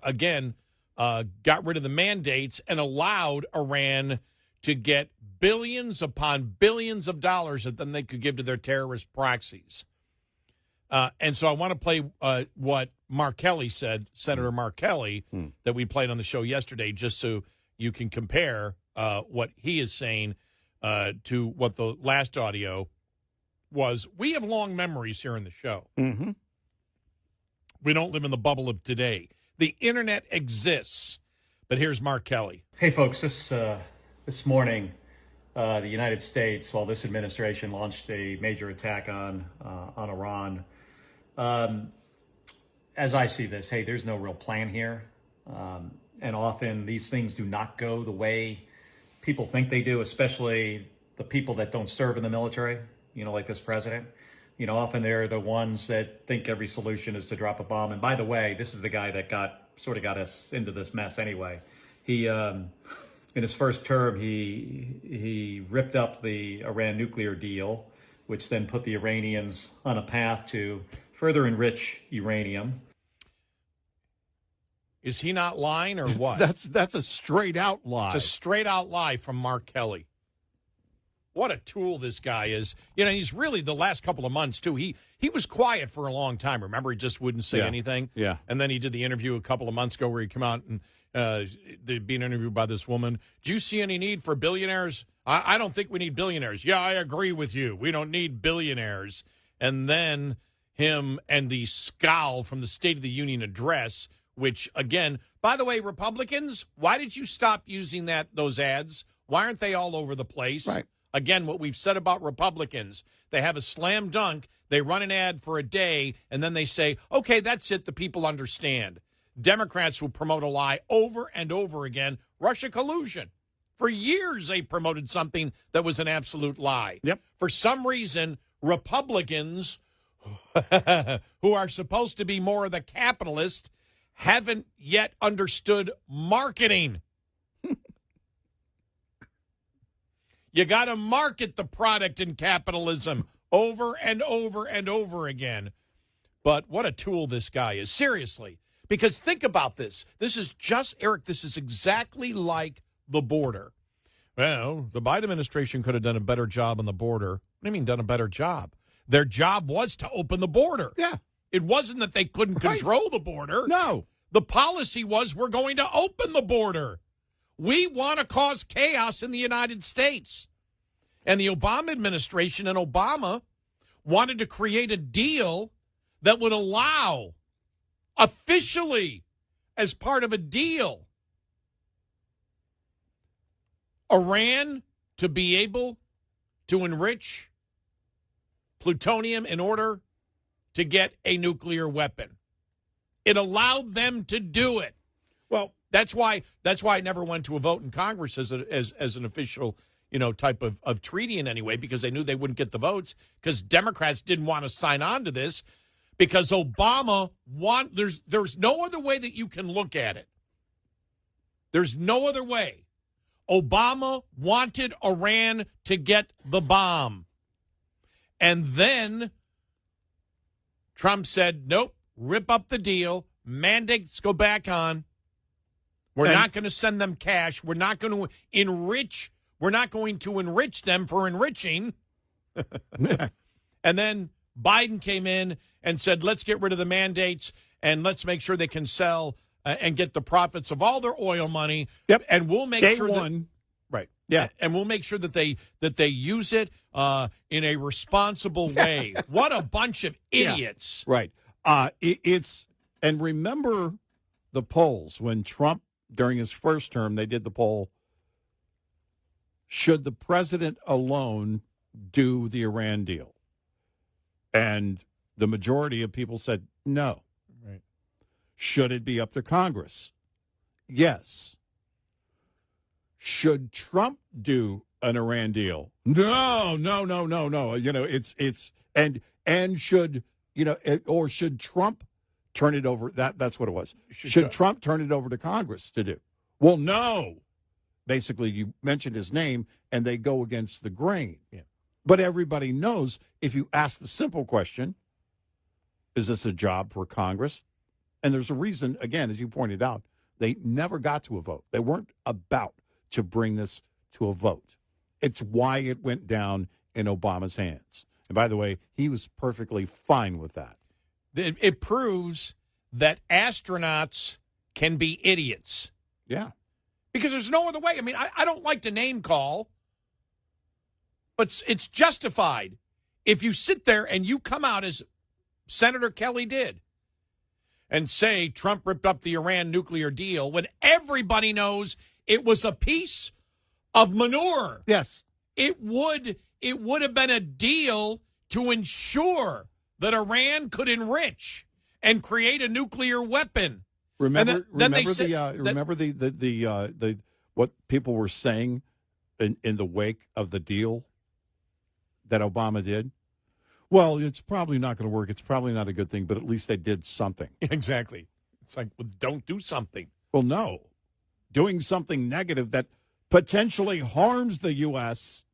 again, got rid of the mandates and allowed Iran to get billions upon billions of dollars that then they could give to their terrorist proxies. And so I want to play what Mark Kelly said, Senator Mark Kelly, that we played on the show yesterday, just so you can compare what he is saying to what the last audio was. We have long memories here in the show. Mm-hmm. We don't live in the bubble of today. The internet exists. But here's Mark Kelly. Hey, folks, this morning, the United States, while this administration launched a major attack on Iran, as I see this, hey, there's no real plan here. And often these things do not go the way people think they do, especially the people that don't serve in the military, like this president. Often they're the ones that think every solution is to drop a bomb. And by the way, this is the guy that got us into this mess anyway. He, in his first term, he ripped up the Iran nuclear deal, which then put the Iranians on a path to further enrich uranium. Is he not lying or what? That's a straight out lie. It's a straight out lie from Mark Kelly. What a tool this guy is. He's really, the last couple of months, too, he was quiet for a long time. Remember, he just wouldn't say anything? Yeah. And then he did the interview a couple of months ago where he came out and being interviewed by this woman. Do you see any need for billionaires? I don't think we need billionaires. Yeah, I agree with you. We don't need billionaires. And then him and the scowl from the State of the Union address, which, again, by the way, Republicans, why did you stop using those ads? Why aren't they all over the place? Right. Again, what we've said about Republicans, they have a slam dunk, they run an ad for a day, and then they say, okay, that's it, the people understand. Democrats will promote a lie over and over again. Russia collusion. For years, they promoted something that was an absolute lie. Yep. For some reason, Republicans, who are supposed to be more of the capitalist, haven't yet understood marketing. You got to market the product in capitalism over and over and over again. But what a tool this guy is. Seriously. Because think about this. This is just, Eric, this is exactly like the border. Well, the Biden administration could have done a better job on the border. What do you mean done a better job? Their job was to open the border. Yeah. It wasn't that they couldn't control the border. No. The policy was we're going to open the border. We want to cause chaos in the United States. And the Obama administration and Obama wanted to create a deal that would allow, officially, as part of a deal, Iran to be able to enrich plutonium in order to get a nuclear weapon. It allowed them to do it. Well, that's why I never went to a vote in Congress as an official, type of treaty in any way, because they knew they wouldn't get the votes, because Democrats didn't want to sign on to this, because Obama there's no other way that you can look at it. There's no other way. Obama wanted Iran to get the bomb. And then Trump said, nope, rip up the deal, mandates go back on. We're not going to send them cash. We're not going to enrich. We're not going to enrich them for enriching. And then Biden came in and said, let's get rid of the mandates and let's make sure they can sell and get the profits of all their oil money. Yep. And we'll make Day sure one. Right. Yeah. And we'll make sure that they use it in a responsible way. What a bunch of idiots. Yeah. Right. And remember the polls when Trump, during his first term, they did the poll, should the president alone do the Iran deal? And the majority of people said no. Right. Should it be up to Congress? Yes. Should Trump do an Iran deal? No. And should, or should Trump turn it over? That's what it was. Should Trump turn it over to Congress to do? Well, no. Basically, you mentioned his name, and they go against the grain. Yeah. But everybody knows if you ask the simple question, is this a job for Congress? And there's a reason, again, as you pointed out, they never got to a vote. They weren't about to bring this to a vote. It's why it went down in Obama's hands. And by the way, he was perfectly fine with that. It proves that astronauts can be idiots. Yeah. Because there's no other way. I mean, I don't like to name call, but it's justified. If you sit there and you come out as Senator Kelly did and say Trump ripped up the Iran nuclear deal when everybody knows it was a piece of manure. Yes. It would have been a deal to ensure that Iran could enrich and create a nuclear weapon. Remember what people were saying in the wake of the deal that Obama did? Well, it's probably not going to work. It's probably not a good thing, but at least they did something. Exactly. It's like, well, don't do something. Well, no. Doing something negative that potentially harms the U.S.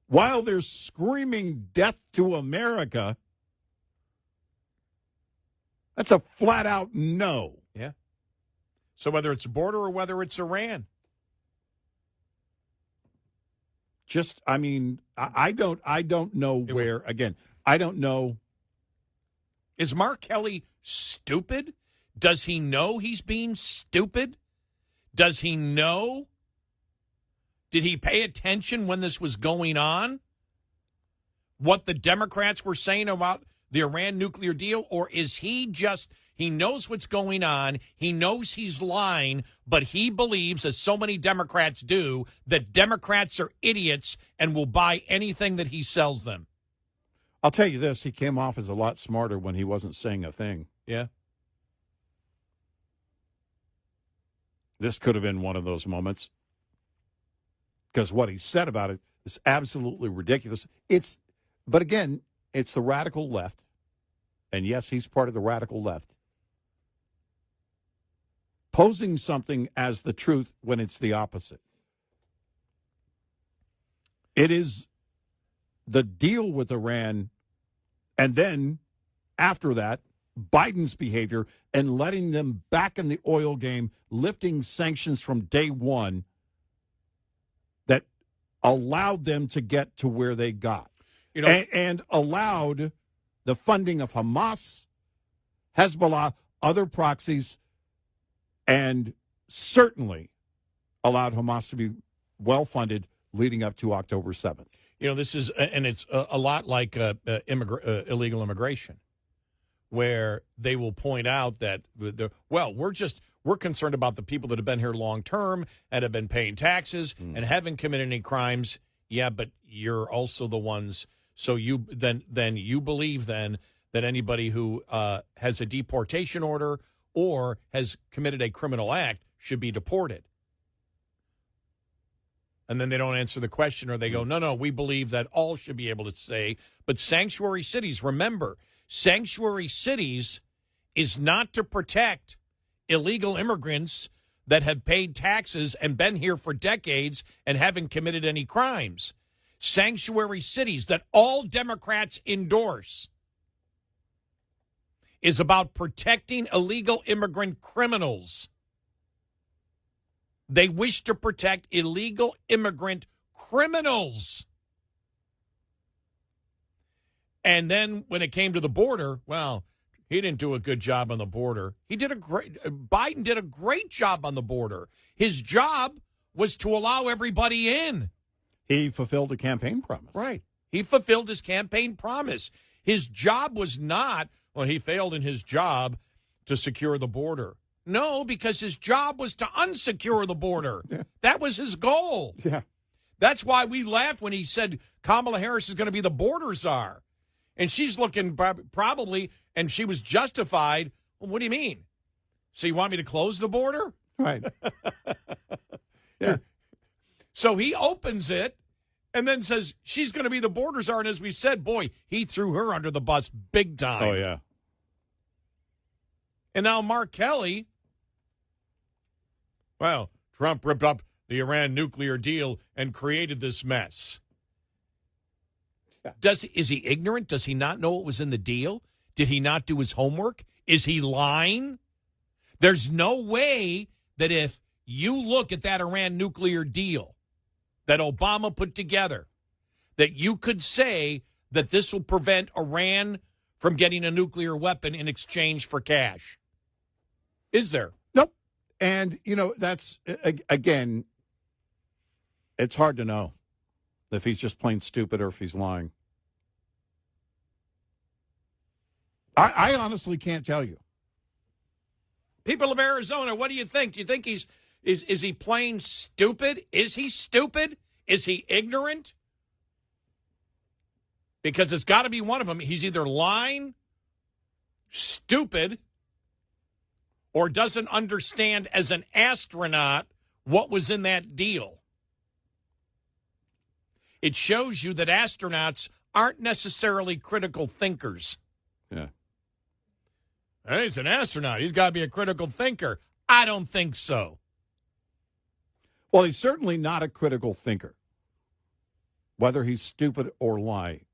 while they're screaming death to America, that's a flat-out no. Yeah. So whether it's border or whether it's Iran. I don't know where, again, I don't know. Is Mark Kelly stupid? Does he know he's being stupid? Does he know? Did he pay attention when this was going on? What the Democrats were saying about the Iran nuclear deal? Or is he he knows what's going on, he knows he's lying, but he believes, as so many Democrats do, that Democrats are idiots and will buy anything that he sells them? I'll tell you this, he came off as a lot smarter when he wasn't saying a thing. Yeah. This could have been one of those moments, because what he said about it is absolutely ridiculous. But again, it's the radical left, and yes, he's part of the radical left, posing something as the truth when it's the opposite. It is the deal with Iran, and then after that, Biden's behavior and letting them back in the oil game, lifting sanctions from day one that allowed them to get to where they got. And allowed the funding of Hamas, Hezbollah, other proxies, and certainly allowed Hamas to be well-funded leading up to October 7th. This is, and it's a lot like illegal immigration, where they will point out that, we're concerned about the people that have been here long-term and have been paying taxes and haven't committed any crimes. Yeah, but you're also the ones So you then you believe then that anybody who has a deportation order or has committed a criminal act should be deported. And then they don't answer the question, or they go, no, we believe that all should be able to stay. But sanctuary cities, remember, sanctuary cities is not to protect illegal immigrants that have paid taxes and been here for decades and haven't committed any crimes. Sanctuary cities that all Democrats endorse is about protecting illegal immigrant criminals. They wish to protect illegal immigrant criminals. And then when it came to the border, well, he didn't do a good job on the border. Biden did a great job on the border. His job was to allow everybody in. He fulfilled a campaign promise. Right. He fulfilled his campaign promise. His job was not, well, he failed in his job to secure the border. No, because his job was to unsecure the border. Yeah. That was his goal. Yeah. That's why we laughed when he said Kamala Harris is going to be the border czar. And she's looking probably, and she was justified. Well, what do you mean? So you want me to close the border? Right. Yeah. So he opens it and then says she's going to be the border czar. And as we said, boy, he threw her under the bus big time. Oh, yeah. And now Mark Kelly, well, Trump ripped up the Iran nuclear deal and created this mess. Yeah. Is he ignorant? Does he not know what was in the deal? Did he not do his homework? Is he lying? There's no way that if you look at that Iran nuclear deal that Obama put together, that you could say that this will prevent Iran from getting a nuclear weapon in exchange for cash. Is there? Nope. And, that's, again, it's hard to know if he's just plain stupid or if he's lying. I honestly can't tell you. People of Arizona, what do you think? Do you think is he plain stupid? Is he stupid? Is he ignorant? Because it's got to be one of them. He's either lying, stupid, or doesn't understand as an astronaut what was in that deal. It shows you that astronauts aren't necessarily critical thinkers. Yeah. Hey, he's an astronaut. He's got to be a critical thinker. I don't think so. Well, he's certainly not a critical thinker, whether he's stupid or lying.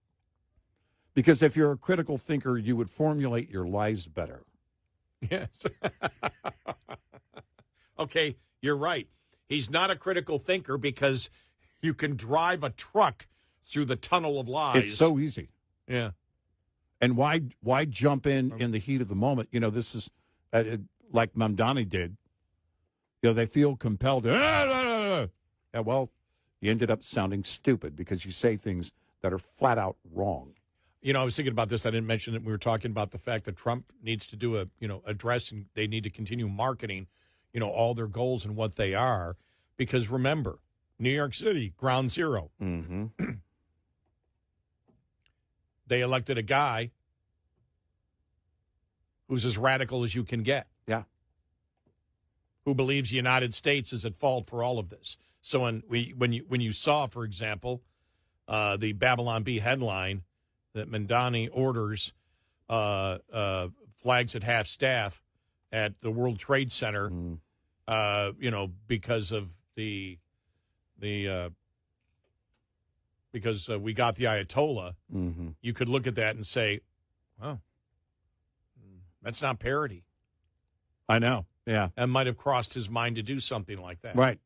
Because if you're a critical thinker, you would formulate your lies better. Yes. Okay, you're right. He's not a critical thinker because you can drive a truck through the tunnel of lies. It's so easy. Yeah. And why jump in the heat of the moment? This is like Mamdani did. They feel compelled to, yeah, well, you ended up sounding stupid because you say things that are flat out wrong. I was thinking about this. I didn't mention it. We were talking about the fact that Trump needs to do address, and they need to continue marketing, all their goals and what they are. Because remember, New York City, ground zero. Mm-hmm. They elected a guy who's as radical as you can get. Yeah. Who believes the United States is at fault for all of this. So when you saw, for example, the Babylon Bee headline that Mamdani orders flags at half staff at the World Trade Center, because of because we got the Ayatollah, mm-hmm. You could look at that and say, well, that's not parity. I know, yeah. That might have crossed his mind to do something like that. Right.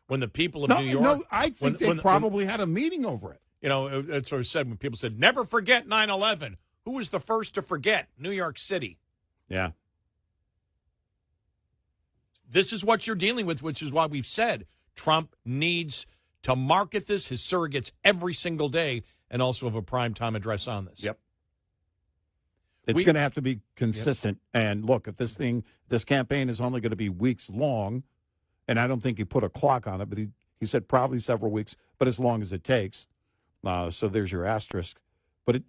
When the people of New York... No, I think they probably had a meeting over it. That's what I said when people said, never forget 9/11. Who was the first to forget? New York City. Yeah. This is what you're dealing with, which is why we've said Trump needs to market this, his surrogates, every single day, and also have a primetime address on this. Yep. It's going to have to be consistent. Yep. And look, if this campaign is only going to be weeks long, and I don't think he put a clock on it, but he said probably several weeks, but as long as it takes. So there's your asterisk. But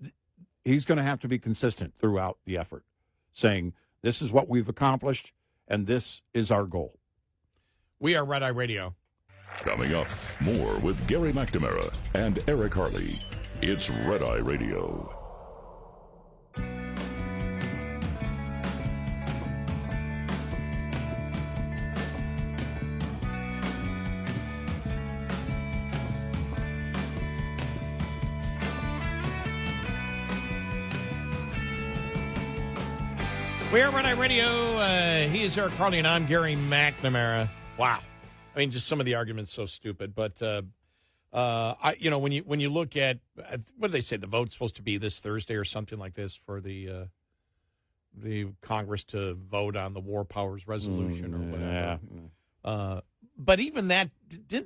he's going to have to be consistent throughout the effort, saying this is what we've accomplished and this is our goal. We are Red Eye Radio. Coming up, more with Gary McNamara and Eric Harley. It's Red Eye Radio. We are Red Eye Radio. He is Eric Harley, and I'm Gary McNamara. Wow. I mean, just some of the arguments so stupid. But, when you look at, what do they say, the vote's supposed to be this Thursday or something like this for the Congress to vote on the War Powers Resolution or whatever. Yeah. But even that,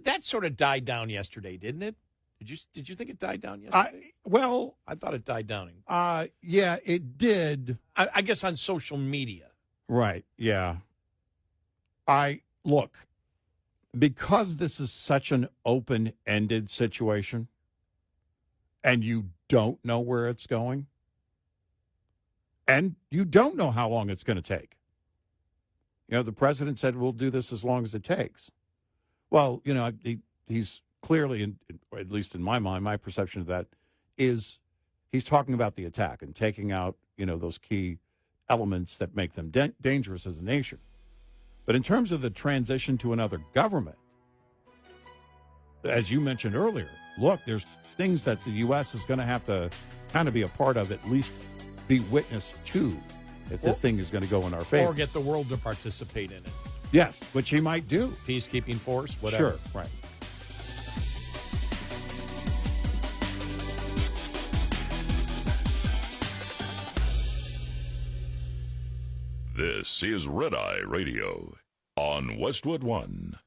that sort of died down yesterday, didn't it? Did you think it died down yesterday? I thought it died down. Yeah, it did. I guess on social media. Right, yeah. Look, because this is such an open-ended situation and you don't know where it's going and you don't know how long it's going to take. The president said we'll do this as long as it takes. Well, he's clearly, at least in my mind, my perception of that is he's talking about the attack and taking out, those key elements that make them dangerous as a nation. But in terms of the transition to another government, as you mentioned earlier, look, there's things that the U.S. is going to have to kind of be a part of, at least be witness to, if this thing is going to go in our favor. Or get the world to participate in it. Yes, which he might do. Peacekeeping force, whatever. Sure, right. This is Red Eye Radio on Westwood One.